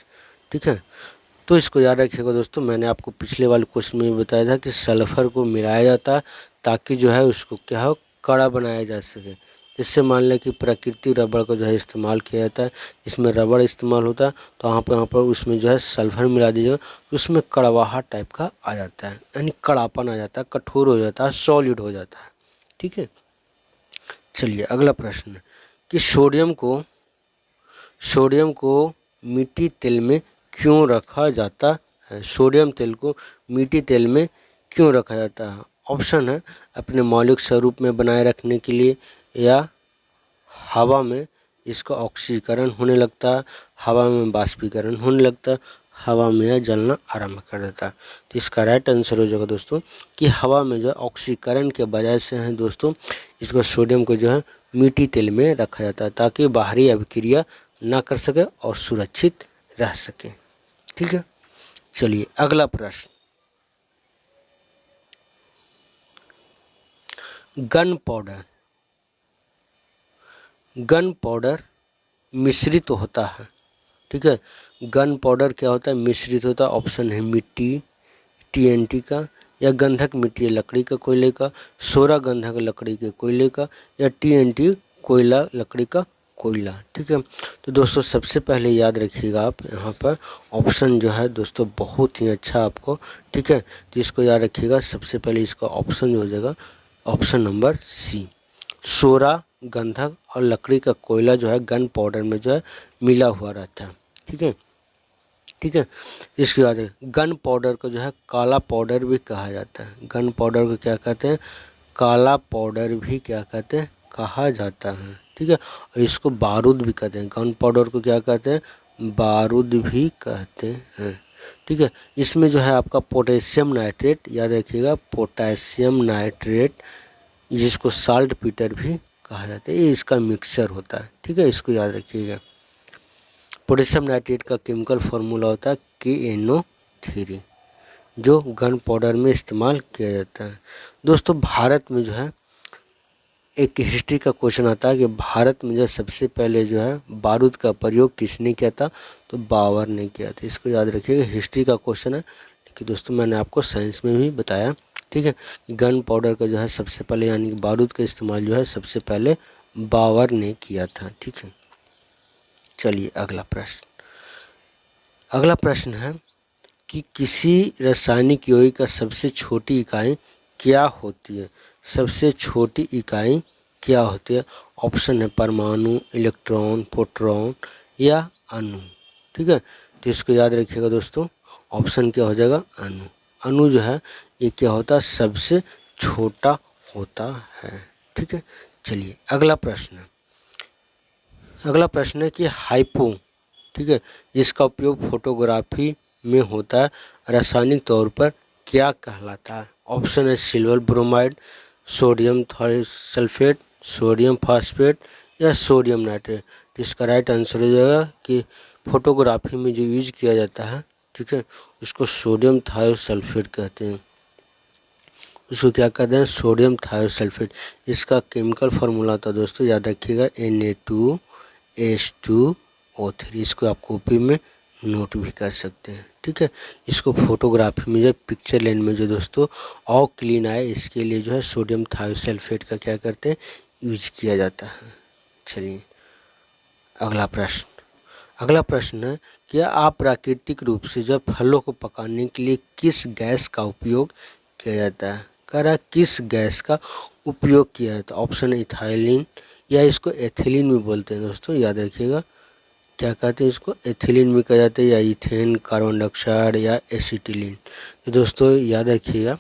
ठीक है, तो इसको याद रखिएगा दोस्तों, मैंने आपको पिछले वाले क्वेश्चन में बताया था कि सल्फर को मिलाया जाता है ताकि जो है उसको क्या हो, कड़ा बनाया जा सके। इससे मान लें कि प्राकृतिक रबड़ का जो है इस्तेमाल किया जाता है, जिसमें रबड़ इस्तेमाल होता है तो यहाँ पर उसमें जो है सल्फर मिला दीजिएगा तो उसमें कड़वाहट टाइप का आ जाता है, यानी कड़ापन आ जाता है, कठोर हो जाता है, सॉलिड हो जाता है। ठीक है, चलिए अगला प्रश्न कि सोडियम को मिट्टी तेल में क्यों रखा जाता है। सोडियम तेल को मिट्टी तेल में क्यों रखा जाता है। ऑप्शन है अपने मौलिक स्वरूप में बनाए रखने के लिए, या हवा में इसका ऑक्सीकरण होने लगता है, हवा में बाष्पीकरण होने लगता है, हवा में यह जलना आरंभ कर देता है। तो इसका राइट आंसर हो जाएगा दोस्तों कि हवा में जो ऑक्सीकरण के वजह से है दोस्तों इसको सोडियम को जो है मिट्टी तेल में रखा जाता है ताकि बाहरी अभिक्रिया ना कर सके और सुरक्षित रह सके। ठीक है, चलिए अगला प्रश्न गन पाउडर मिश्रित होता है। ठीक है, गन पाउडर क्या होता है, मिश्रित होता है। ऑप्शन है मिट्टी TNT का, या गंधक मिट्टी या लकड़ी का, कोयले का, सोरा गंधक लकड़ी के कोयले का, या TNT कोयला लकड़ी का कोयला। ठीक है, तो दोस्तों सबसे पहले याद रखिएगा आप यहाँ पर ऑप्शन जो है दोस्तों बहुत ही अच्छा आपको। ठीक है, तो इसको याद रखिएगा, सबसे पहले इसका ऑप्शन जो हो जाएगा ऑप्शन नंबर C, सोरा गंधक और लकड़ी का कोयला जो है गन पाउडर में जो है मिला हुआ रहता है। ठीक है, इसके बाद गन पाउडर को जो है काला पाउडर भी कहा जाता है। गन पाउडर को क्या कहते हैं, काला पाउडर भी क्या कहते हैं, कहा जाता है। ठीक है, और इसको बारूद भी कहते हैं। गन पाउडर को क्या कहते हैं, बारूद भी कहते हैं। ठीक है, इसमें जो है आपका पोटेशियम नाइट्रेट, याद रखिएगा पोटेशियम नाइट्रेट, जिसको साल्ट पीटर भी कहा जाता है, ये इसका मिक्सचर होता है। ठीक है, इसको याद रखिएगा। पोटेशियम नाइट्रेट का केमिकल फार्मूला होता है KNO3, जो गन पाउडर में इस्तेमाल किया जाता है। दोस्तों भारत में जो है एक हिस्ट्री का क्वेश्चन आता है कि भारत में जो सबसे पहले जो है बारूद का प्रयोग किसने किया था, तो बाबर ने किया था। इसको याद रखिएगा, हिस्ट्री का क्वेश्चन है, लेकिन दोस्तों मैंने आपको साइंस में भी बताया। ठीक है, गन पाउडर का जो है सबसे पहले यानी कि बारूद का इस्तेमाल जो है सबसे पहले बाबर ने किया था। ठीक है, चलिए अगला प्रश्न है कि किसी रासायनिक यौगिक का सबसे छोटी इकाई क्या होती है। सबसे छोटी इकाई क्या होती है। ऑप्शन है परमाणु, इलेक्ट्रॉन, प्रोटॉन या अणु। ठीक है, तो इसको याद रखिएगा दोस्तों, ऑप्शन क्या हो जाएगा, अणु। अणु जो है ये क्या होता है, सबसे छोटा होता है। ठीक है, चलिए अगला प्रश्न है कि हाइपो, ठीक है, जिसका उपयोग फोटोग्राफी में होता है, रासायनिक तौर पर क्या कहलाता है। ऑप्शन है silver bromide, sodium thiosulphate, sodium phosphate या सोडियम नाइट्रेट। तो इसका राइट आंसर हो जाएगा कि फोटोग्राफी में जो यूज किया जाता है, ठीक है, उसको सोडियम थायोसल्फेट कहते हैं। उसको क्या कहते हैं? Sodium thiosulphate. इसका केमिकल फार्मूला था दोस्तों, याद रखिएगा, Na2H2O3। इसको आप कॉपी में नोट भी कर सकते हैं, ठीक है। इसको फोटोग्राफी में जो पिक्चर लेने में जो दोस्तों और क्लीन आए, इसके लिए जो है सोडियम थायोसल्फेट का क्या करते हैं? यूज किया जाता है। चलिए अगला प्रश्न है, क्या आप प्राकृतिक रूप से जब फलों को पकाने के लिए किस गैस का उपयोग किया जाता है? कह रहा है किस गैस का उपयोग किया जाता है? ऑप्शन इथाइलिन, या इसको एथिलीन भी बोलते हैं दोस्तों, याद रखिएगा। क्या कहते हैं इसको? एथिलीन भी कहा जाता है, या इथेन, कार्बन डाइऑक्साइड या एसिटिलीन। तो दोस्तों याद रखिएगा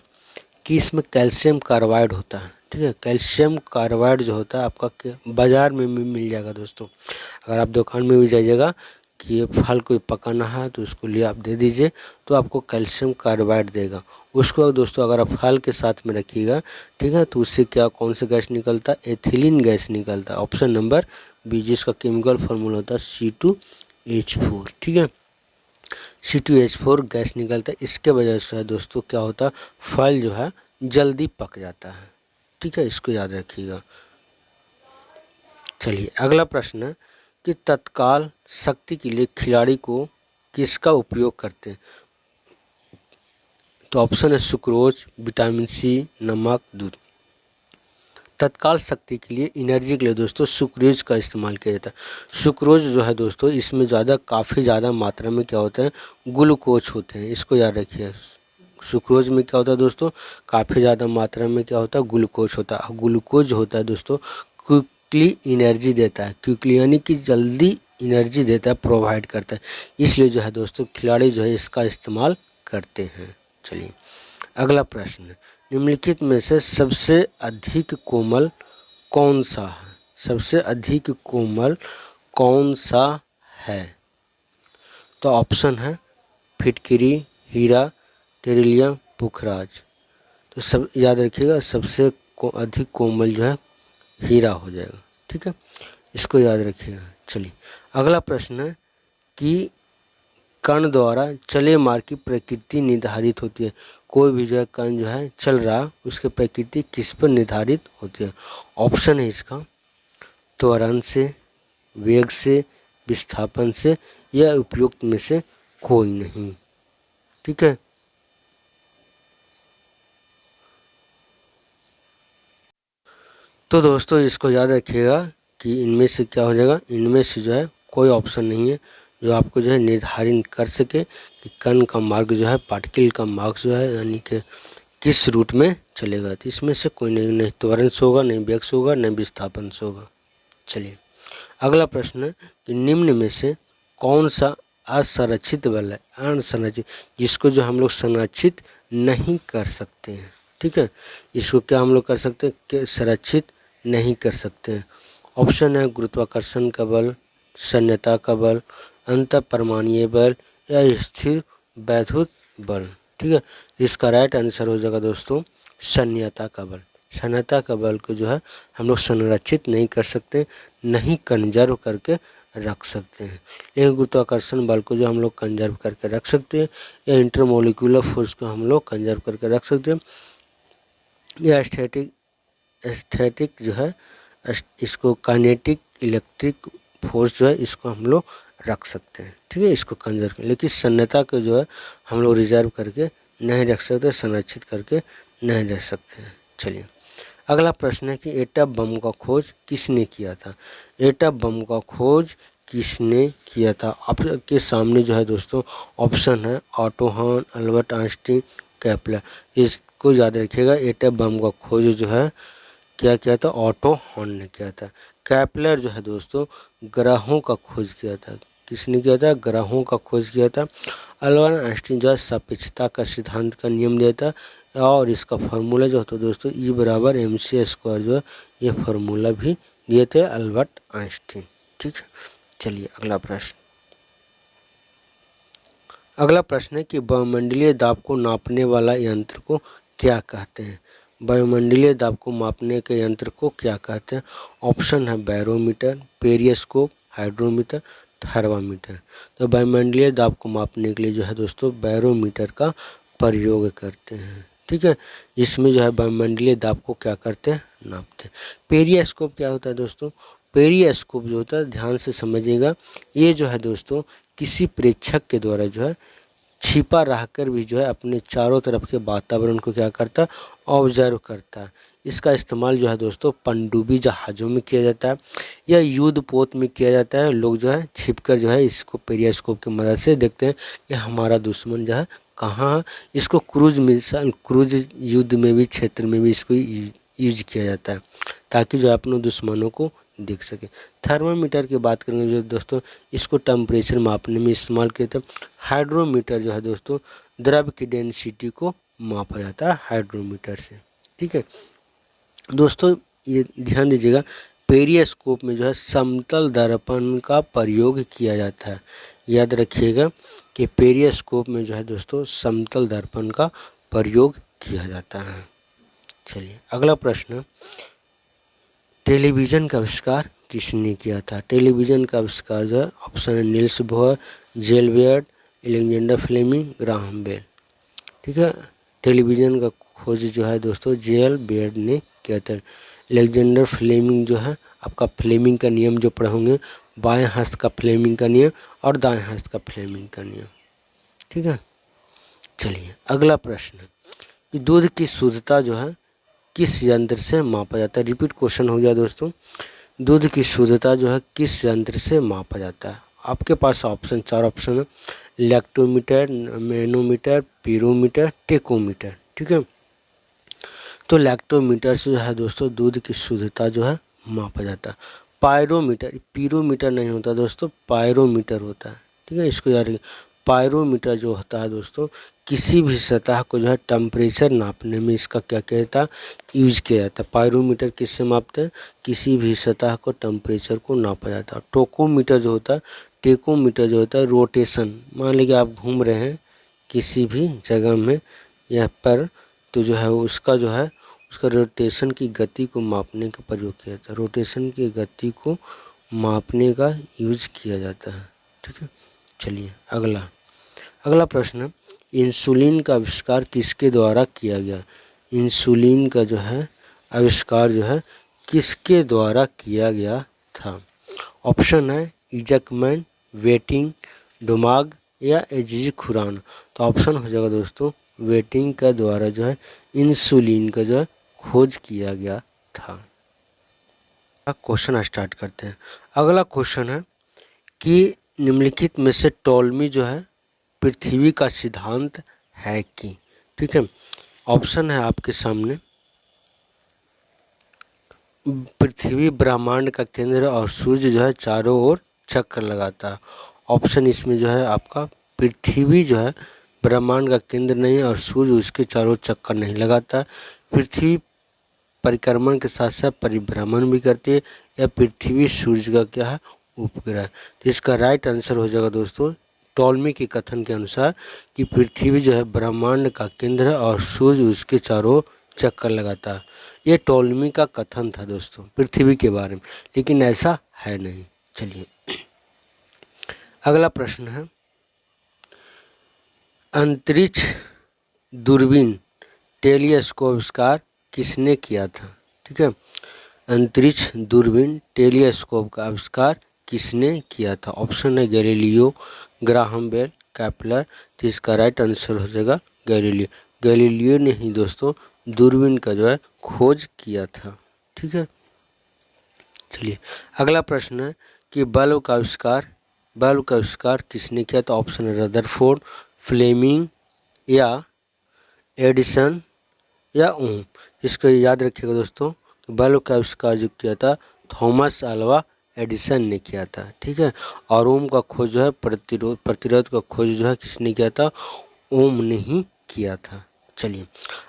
कि इसमें कैल्शियम कार्बाइड होता है, ठीक है। कैल्शियम कार्बाइड जो होता है आपका बाज़ार में भी मिल जाएगा दोस्तों। अगर आप दुकान में भी जाइएगा कि ये फल कोई पकाना है तो उसको लिए आप दे दीजिए, तो आपको कैल्शियम कार्बाइड देगा। उसको दोस्तों अगर आप फल के साथ में रखिएगा, ठीक है, तो उससे क्या कौन सा गैस निकलता है? एथिलीन गैस निकलता है। ऑप्शन नंबर बी, जिसका केमिकल फार्मूला होता है C2H4, ठीक है। C2H4 गैस निकलता है। इसके वजह से दोस्तों क्या होता है? फल जो है जल्दी पक जाता है, ठीक है, इसको याद रखिएगा। चलिए अगला प्रश्न है कि तत्काल शक्ति के लिए खिलाड़ी को किसका उपयोग करते हैं? तो ऑप्शन है सुक्रोज, विटामिन सी, नमक, दूध। तत्काल शक्ति के लिए, एनर्जी के लिए दोस्तों सुक्रोज का इस्तेमाल किया जाता है। सुक्रोज जो है दोस्तों, इसमें काफ़ी ज़्यादा मात्रा में क्या होता है? ग्लूकोज होते हैं, इसको याद रखिए। सुक्रोज में क्या होता है दोस्तों? काफ़ी ज़्यादा मात्रा में क्या होता है? ग्लूकोज होता है। ग्लूकोज होता है दोस्तों क्विकली एनर्जी देता है, क्विकली यानी कि जल्दी एनर्जी देता है, प्रोवाइड करता है। इसलिए जो है दोस्तों खिलाड़ी जो है इसका इस्तेमाल करते हैं। चलिए अगला प्रश्न, निम्नलिखित में से सबसे अधिक कोमल कौन सा है? सबसे अधिक कोमल कौन सा है? तो ऑप्शन है फिटकिरी, हीरा, टेरिलियम, पुखराज। तो सब याद रखिएगा, सबसे अधिक कोमल जो है हीरा हो जाएगा, ठीक है, इसको याद रखिएगा। चलिए अगला प्रश्न है कि कण द्वारा चले मार्ग की प्रकृति निर्धारित होती है। कोई भी जो है कण जो है चल रहा, उसकी प्रकृति किस पर निर्धारित होती है? ऑप्शन है इसका त्वरण से, वेग से, विस्थापन से, या उपयुक्त में से कोई नहीं, ठीक है। तो दोस्तों इसको याद रखिएगा कि इनमें से क्या हो जाएगा? इनमें से जो है कोई ऑप्शन नहीं है जो आपको जो है निर्धारित कर सके कि कण का मार्ग जो है, पार्टिकल का मार्ग जो है, यानी कि किस रूट में चलेगा। तो इसमें से कोई नहीं त्वरण से होगा, नहीं वेग से होगा, नहीं विस्थापन से होगा। चलिए अगला प्रश्न है कि निम्न में से कौन सा असंरक्षित बल है? अनसंरक्षित, जिसको जो हम लोग संरक्षित नहीं कर सकते हैं, ठीक है, इसको क्या हम लोग कर सकते हैं कि संरक्षित नहीं कर सकते हैं। ऑप्शन है गुरुत्वाकर्षण का बल, शून्यता का बल, अंतःपरमाणुीय बल, या स्थिर वैद्युत बल, ठीक है। इसका राइट आंसर हो जाएगा दोस्तों शून्यता का बल। शून्यता का बल को जो है हम लोग संरक्षित नहीं कर सकते, नहीं कंजर्व करके रख सकते हैं। लेकिन गुरुत्वाकर्षण बल को जो हम लोग कंजर्व करके रख सकते हैं, या इंटरमोलिकुलर फोर्स को हम लोग कंजर्व करके रख सकते हैं, या एस्थेटिक जो है इसको काइनेटिक इलेक्ट्रिक फोर्स जो है इसको हम लोग रख सकते हैं, ठीक है, इसको कंजर्व कर। लेकिन शून्यता को जो है हम लोग रिजर्व करके नहीं रख सकते, संरक्षित करके नहीं रख सकते हैं। चलिए अगला प्रश्न है कि एटम बम का खोज किसने किया था? एटम बम का खोज किसने किया था? आपके सामने जो है दोस्तों ऑप्शन है auto horn, Albert Einstein, Kepler. इसको याद रखिएगा, एटम बम का खोज जो है क्या किया था? ऑटो हॉर्न ने किया था। केपलर जो है दोस्तों ग्रहों का खोज किया था। किसने किया था? ग्रहों का खोज किया था। अल्बर्ट आइंस्टीन जो है सापेक्षता का सिद्धांत का नियम दिया था, और इसका फार्मूला जो होता है दोस्तों E = mc² जो है ये फार्मूला भी दिए थे अल्बर्ट आइंस्टीन, ठीक है। चलिए अगला प्रश्न है कि वायुमंडलीय दाब को नापने वाला यंत्र को क्या कहते हैं? वायुमंडलीय दाब को मापने के यंत्र को क्या कहते हैं? ऑप्शन है बैरोमीटर, पेरिस्कोप, हाइड्रोमीटर, थर्मामीटर। तो वायुमंडलीय दाब को मापने के लिए जो है दोस्तों बैरोमीटर का प्रयोग करते हैं। ठीक है, इसमें जो है वायुमंडलीय दाब को क्या करते हैं? नापते हैं। पेरिस्कोप क्या होता है दोस्तों? पेरिस्कोप जो होता है, ध्यान से समझिएगा, ये जो है दोस्तों किसी प्रेक्षक के द्वारा जो है छिपा रहकर भी जो है अपने चारों तरफ के वातावरण को क्या करता है? ऑब्जर्व करता है। इसका इस्तेमाल जो है दोस्तों पनडुब्बी जहाज़ों में किया जाता है या युद्धपोत में किया जाता है। लोग जो है छिपकर जो है इसको पेरिस्कोप की मदद से देखते हैं कि हमारा दुश्मन जो है कहाँ है। इसको क्रूज मिसाइल, क्रूज युद्ध में भी, क्षेत्र में भी इसको यूज किया जाता है ताकि जो है अपने दुश्मनों को देख सके। थर्मामीटर की बात करेंगे जो दोस्तों, इसको टेम्परेचर मापने में इस्तेमाल किया जाता है। हाइड्रोमीटर जो है दोस्तों द्रव की डेंसिटी को मापा जाता है हाइड्रोमीटर से। ठीक है दोस्तों, ये ध्यान दीजिएगा, पेरिस्कोप में जो है समतल दर्पण का प्रयोग किया जाता है। याद रखिएगा कि पेरिस्कोप में जो है दोस्तों समतल दर्पण का प्रयोग किया जाता है। चलिए अगला प्रश्न, टेलीविज़न का आविष्कार किसने किया था? टेलीविज़न का आविष्कार जो है ऑप्शन है नील्स बोहर, जेल Baird, Alexander Fleming, Graham Bell. ठीक है, टेलीविज़न का खोज जो है दोस्तों जेल बेयर्ड ने किया था। अलेक्जेंडर फ्लेमिंग जो है, आपका फ्लेमिंग का नियम जो पढ़े होंगे, बाएं हस्त का फ्लेमिंग का नियम और दाएं हस्त का फ्लेमिंग का नियम। ठीक है, चलिए अगला प्रश्न, कि दूध की शुद्धता जो है किस यंत्र से मापा जाता है? रिपीट क्वेश्चन हो गया दोस्तों, दूध की शुद्धता जो है किस यंत्र से मापा जाता है? आपके पास ऑप्शन, 4 ऑप्शन है, लैक्टोमीटर, मैनोमीटर, पीरोमीटर, टेकोमीटर। ठीक है, तो लैक्टोमीटर से जो है दोस्तों दूध की शुद्धता जो है मापा जाता है। पायरोमीटर, पीरोमीटर नहीं होता दोस्तों, पायरोमीटर होता है। ठीक है, इसको याद रखिए। पायरोमीटर जो होता है दोस्तों किसी भी सतह को जो है टेम्परेचर नापने में इसका क्या कहता है? यूज किया जाता है। पायरोमीटर किससे मापते हैं? किसी भी सतह को टेम्परेचर को नापा जाता है। टोकोमीटर जो होता है, टेकोमीटर जो होता है रोटेशन, मान लीजिए आप घूम रहे हैं किसी भी जगह में यहाँ पर, तो जो है उसका जो है उसका रोटेशन की गति को मापने का प्रयोग किया जाता है। रोटेशन की गति को मापने का यूज किया जाता है। ठीक है, चलिए अगला प्रश्न, इंसुलिन का आविष्कार किसके द्वारा किया गया? इंसुलिन का जो है आविष्कार जो है किसके द्वारा किया गया था? ऑप्शन है इजकमैन, वेटिंग, डोमाग या एजिज खुराना। तो ऑप्शन हो जाएगा दोस्तों वेटिंग का द्वारा जो है इंसुलिन का जो है खोज किया गया था। क्वेश्चन स्टार्ट करते हैं। अगला क्वेश्चन है कि निम्नलिखित में से टॉलमी जो है पृथ्वी का सिद्धांत है कि? ठीक है, ऑप्शन है आपके सामने, पृथ्वी ब्रह्मांड का केंद्र और सूर्य जो है चारों ओर चक्कर लगाता है। ऑप्शन इसमें जो है आपका पृथ्वी जो है ब्रह्मांड का केंद्र नहीं और सूर्य उसके चारों चक्कर नहीं लगाता। पृथ्वी परिक्रमण के साथ साथ परिभ्रमण भी करती है, या पृथ्वी सूर्य का क्या है? उपग्रह। तो इसका राइट आंसर हो जाएगा दोस्तों टॉलमी के कथन के अनुसार कि पृथ्वी जो है ब्रह्मांड का केंद्र है और सूर्य उसके चारों चक्कर लगाता है। ये टॉलमी का कथन था दोस्तों पृथ्वी के बारे में, लेकिन ऐसा है नहीं। चलिए अगला प्रश्न है, अंतरिक्ष दूरबीन टेलीस्कोप आविष्कार किसने किया था? ठीक है, अंतरिक्ष दूरबीन टेलीस्कोप का आविष्कार किसने किया था? ऑप्शन है गैलीलियो, ग्राहम बेल, कैपलर। तो इसका राइट आंसर हो जाएगा गैलीलियो। गैलीलियो ने ही दोस्तों दूरबीन का जो है खोज किया था। ठीक है, चलिए अगला प्रश्न है कि बल्ब का आविष्कार किसने किया? तो ऑप्शन है रदरफोर्ड, फ्लेमिंग या एडिसन या ओम। इसको याद रखिएगा दोस्तों, बल्ब का आविष्कार जो किया था थॉमस अल्वा एडिसन ने किया था। ठीक है, और ओम का खोज जो है प्रतिरोध का खोज जो है किसने किया था? ओम ने ही किया था। चलिए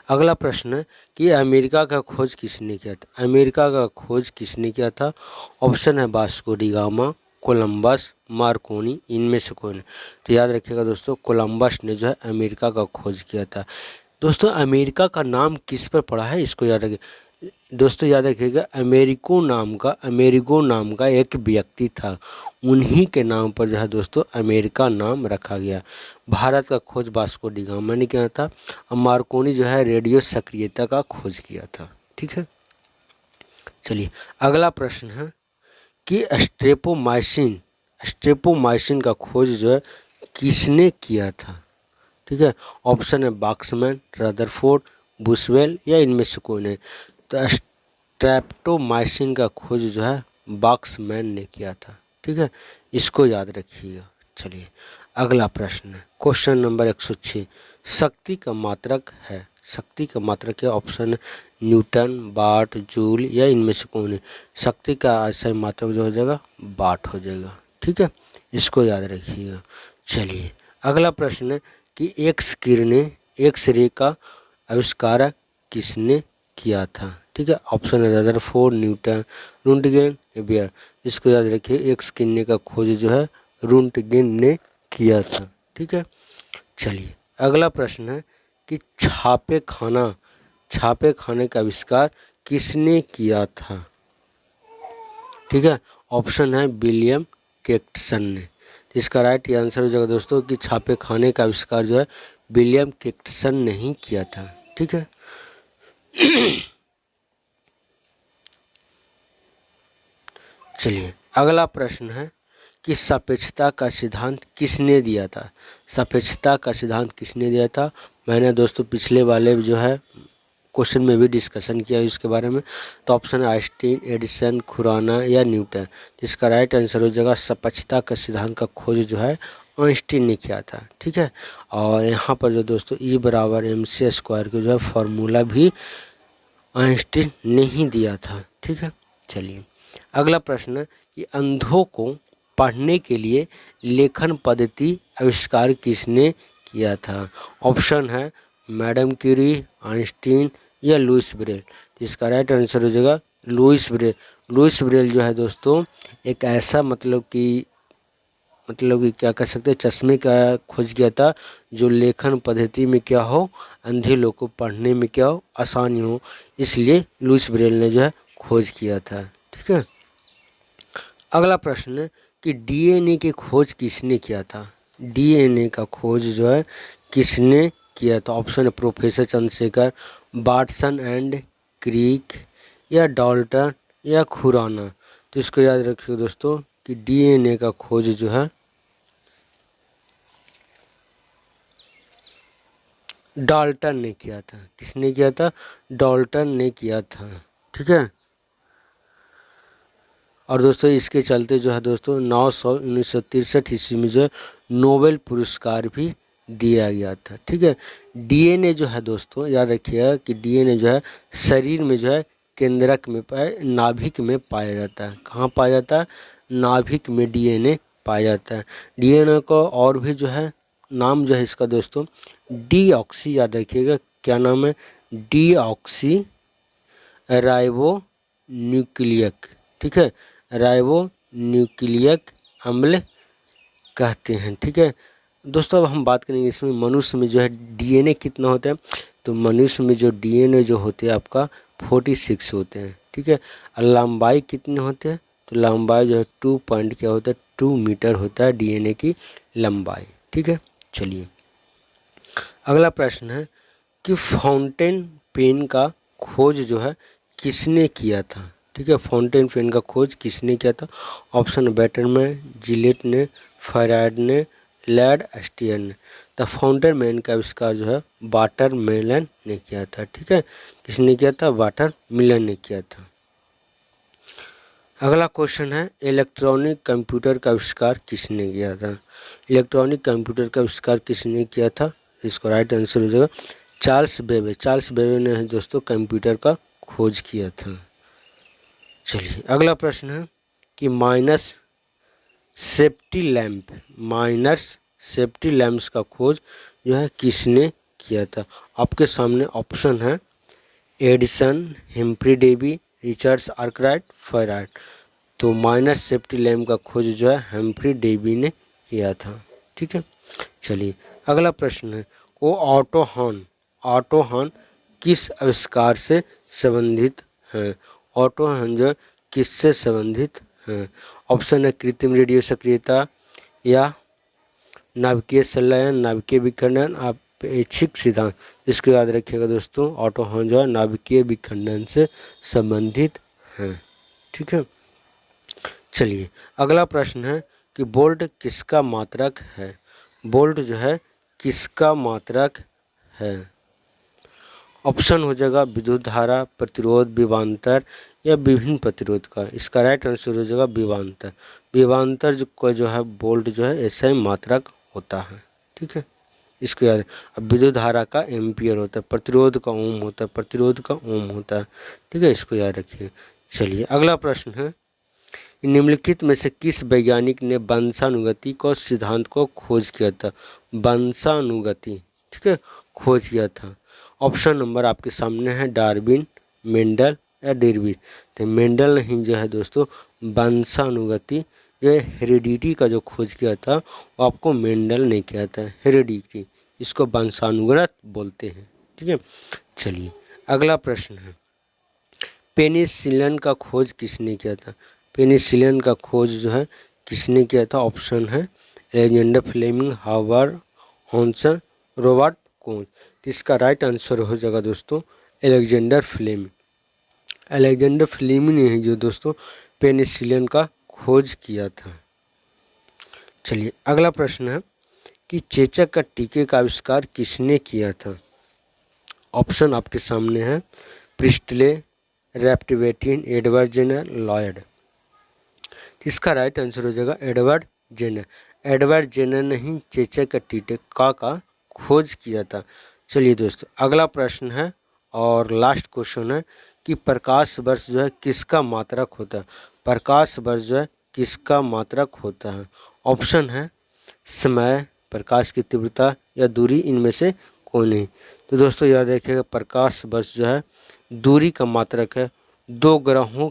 अगला प्रश्न है कि अमेरिका का खोज किसने किया था? अमेरिका का खोज किसने किया था? ऑप्शन है Vasco D gamma, Columbus, Markovnikov, इनमें से कोई नहीं। तो याद रखिएगा दोस्तों कोलंबस ने जो है अमेरिका का खोज किया था। दोस्तों अमेरिका का नाम किस पर पड़ा है, इसको याद रखिए। दोस्तों याद रखिएगा, अमेरिगो नाम का एक व्यक्ति था, उन्हीं के नाम पर जो है दोस्तों अमेरिका नाम रखा गया। भारत का खोज वास्को डी गामा ने किया था। और मार्कोनी जो है रेडियो सक्रियता का खोज किया था। ठीक है, चलिए अगला प्रश्न है कि स्ट्रेपोमाइसिन का खोज जो है किसने किया था। ठीक है, ऑप्शन है बॉक्समैन, रदरफोर्ड, बुशवेल या इनमें से कोई नहीं। तो स्ट्रेप्टोमाइसिन का खोज जो है बॉक्समैन ने किया था। ठीक है, इसको याद रखिएगा। चलिए अगला प्रश्न है क्वेश्चन नंबर 106, शक्ति का मात्रक है। शक्ति का मात्रक है, ऑप्शन है न्यूटन, वाट, जूल या इनमें से कोई नहीं। शक्ति का सही मात्रक जो हो जाएगा वाट हो जाएगा। ठीक है, इसको याद रखिएगा। चलिए अगला प्रश्न है कि एक्स रे का आविष्कार किसने किया था। ठीक है, ऑप्शन है रदरफोर्ड, न्यूटन, रुंटगेन या बियर। इसको याद रखिए, एक्स किरणें का खोज जो है रुंटगेन ने किया था। ठीक है, चलिए अगला प्रश्न है कि छापे खाने का आविष्कार किसने किया था। ठीक है, ऑप्शन है विलियम केक्टसन ने। तो इसका राइट आंसर हो जाएगा दोस्तों कि छापे खाने का आविष्कार जो है विलियम केक्टसन ने ही किया था। ठीक है, चलिए अगला प्रश्न है कि सापेक्षता का सिद्धांत किसने दिया था। सापेक्षता का सिद्धांत किसने दिया था, मैंने दोस्तों पिछले वाले जो है क्वेश्चन में भी डिस्कशन किया इसके बारे में। तो ऑप्शन है आइंस्टीन, एडिसन, खुराना या न्यूटन। जिसका राइट आंसर हो जाएगा सापेक्षता का सिद्धांत का खोज जो है आइंस्टीन ने किया था। ठीक है, और यहाँ पर जो दोस्तों E बराबर mc² का जो है फॉर्मूला भी आइंस्टीन ने ही दिया था। ठीक है, चलिए अगला प्रश्न है कि अंधों को पढ़ने के लिए लेखन पद्धति आविष्कार किसने किया था। ऑप्शन है मैडम क्यूरी, आइंस्टीन या लुइस ब्रेल। इसका राइट आंसर हो जाएगा लुइस ब्रेल। लुइस ब्रेल जो है दोस्तों एक ऐसा मतलब कि क्या कह सकते हैं चश्मे का खोज किया था जो लेखन पद्धति में क्या हो, अंधे लोग को पढ़ने में क्या हो, आसानी हो, इसलिए लुइस ब्रेल ने जो है खोज किया था। ठीक है, अगला प्रश्न है कि डीएनए की खोज किसने किया था। डीएनए का खोज जो है किसने किया था। ऑप्शन है professor Chandrasekhar, Watson and Crick या डाल्टन या खुराना। तो इसको याद रखिए दोस्तों कि डीएनए का खोज जो है डाल्टन ने किया था। किसने किया था, डाल्टन ने किया था। ठीक है, और दोस्तों इसके चलते जो है दोस्तों 1963 ईस्वी में जो है नोबेल पुरस्कार भी दिया गया था। ठीक है, डीएनए जो है दोस्तों याद रखिएगा कि डीएनए जो है शरीर में जो है केंद्रक में नाभिक में पाया जाता है। कहाँ पाया जाता है, नाभिक में डीएनए पाया जाता है। डीएनए को और भी जो है नाम जो है इसका दोस्तों डीऑक्सी, याद रखिएगा क्या नाम है, डीऑक्सी राइबो न्यूक्लियक। ठीक है, राइबो न्यूक्लियक अम्ल कहते हैं। ठीक है दोस्तों, अब हम बात करेंगे इसमें मनुष्य में जो है डीएनए कितना होता है। तो मनुष्य में जो डीएनए जो होते हैं आपका 46 होते हैं। ठीक है, और लंबाई कितने होते हैं, तो लंबाई जो है 2 मीटर होता है डीएनए की लंबाई। ठीक है, चलिए अगला प्रश्न है कि फाउंटेन पेन का खोज जो है किसने किया था। ठीक है, फाउंटेन पेन का खोज किसने किया था। ऑप्शन बैटरमैन, जिलेट ने, फेराडे ने, लैड एस्टियर ने। तो फाउंटेन पेन का आविष्कार जो है वाटरमेलन ने किया था। ठीक है, किसने किया था, वाटरमेलन ने किया था। अगला क्वेश्चन है इलेक्ट्रॉनिक कंप्यूटर का आविष्कार किसने किया था। इलेक्ट्रॉनिक कंप्यूटर का आविष्कार किसने किया था, इसको राइट आंसर हो जाएगा चार्ल्स बेबे। चार्ल्स बेबे ने दोस्तों कंप्यूटर का खोज किया था। चलिए अगला प्रश्न है कि माइनस सेफ्टी लैंप्स का खोज जो है किसने किया था। आपके सामने ऑप्शन है Edison, Humphry Davy, Richard Arkwright, Faraday. तो माइनस सेफ्टी लैंप का खोज जो है हम्फ्री डेवी ने किया था। ठीक है, चलिए अगला प्रश्न है वो ऑटो हॉर्न ऑटो हॉर्न किस आविष्कार से संबंधित हैं? ऑटो हॉर्न जो किससे संबंधित हैं? ऑप्शन है कृत्रिम रेडियो सक्रियता या नाभिकीय संलयन, नाभिकीय विखंडन, आपेक्षिक सिद्धांत। इसको याद रखिएगा दोस्तों, ऑटो हॉर्न जो है नाभिकीय विखंडन से संबंधित हैं। ठीक है, चलिए अगला प्रश्न है कि वोल्ट किसका मात्रक है? वोल्ट जो है किसका मात्रक है? ऑप्शन हो जाएगा विद्युत धारा, प्रतिरोध, विभवांतर या विभिन्न प्रतिरोध का। इसका राइट आंसर हो जाएगा विभवांतर। विभवांतर जो है वोल्ट जो है ऐसा ही मात्रक होता है। ठीक है, इसको याद। अब विद्युत धारा का एम्पियर होता है, प्रतिरोध का ओम होता है, प्रतिरोध का ओम होता है। ठीक है, इसको याद रखिए। चलिए अगला प्रश्न है, निम्नलिखित में से किस वैज्ञानिक ने वंशानुगति को सिद्धांत को खोज किया था? वंशानुगति, ठीक है, खोज किया था। ऑप्शन नंबर आपके सामने है डार्विन, मेंडल या डेरविन। तो मेंडल ने ही जो है दोस्तों वंशानुगति जो हेरिडिटी का जो खोज किया था वो आपको मेंडल ने किया था। हेरिडिटी, इसको वंशानुगत बोलते हैं। ठीक है, चलिए अगला प्रश्न है, पेनिसिलिन का खोज किसने किया था? पेनिसिलिन का खोज जो है किसने किया था? ऑप्शन है Alexander Fleming, Harvard Hanson, Robert Koch. इसका राइट आंसर हो जाएगा दोस्तों अलेक्जेंडर फ्लेमिंग। अलेक्जेंडर फ्लेमिंग ने जो दोस्तों पेनिसिलिन का खोज किया था। चलिए अगला प्रश्न है कि चेचक का टीके का आविष्कार किसने किया था? ऑप्शन आपके सामने है प्रिस्टले, रैप्टिवेटिन, एडवर्ड जेनर, लॉयड। इसका राइट आंसर हो जाएगा एडवर्ड जेनर। एडवर्ड जेनर ने ही चेचक का टीका का खोज किया था। चलिए दोस्तों अगला प्रश्न है और लास्ट क्वेश्चन है कि प्रकाश वर्ष जो है किसका मात्रक होता है? प्रकाश वर्ष जो है किसका मात्रक होता है? ऑप्शन है समय, प्रकाश की तीव्रता या दूरी, इनमें से कोई नहीं। तो दोस्तों याद रखिएगा प्रकाश वर्ष जो है दूरी का मात्रक है। दो ग्रहों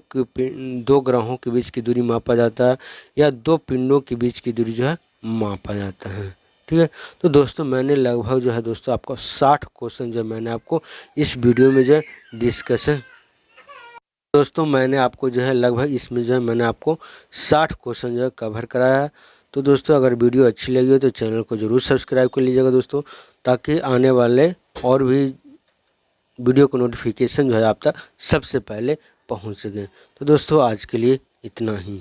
के बीच की दूरी मापा जाता है या दो पिंडों के बीच की दूरी जो है मापा जाता है। ठीक है, तो दोस्तों मैंने लगभग जो है दोस्तों आपको 60 क्वेश्चन जो मैंने आपको इस वीडियो में जो है डिस्कशन दोस्तों मैंने आपको जो है लगभग इसमें जो है मैंने आपको 60 क्वेश्चन जो है कवर कराया है। तो दोस्तों अगर वीडियो अच्छी लगी हो तो चैनल को ज़रूर सब्सक्राइब कर लीजिएगा दोस्तों, ताकि आने वाले और भी वीडियो को नोटिफिकेशन जो है आप तक सबसे पहले पहुंच सके। तो दोस्तों आज के लिए इतना ही।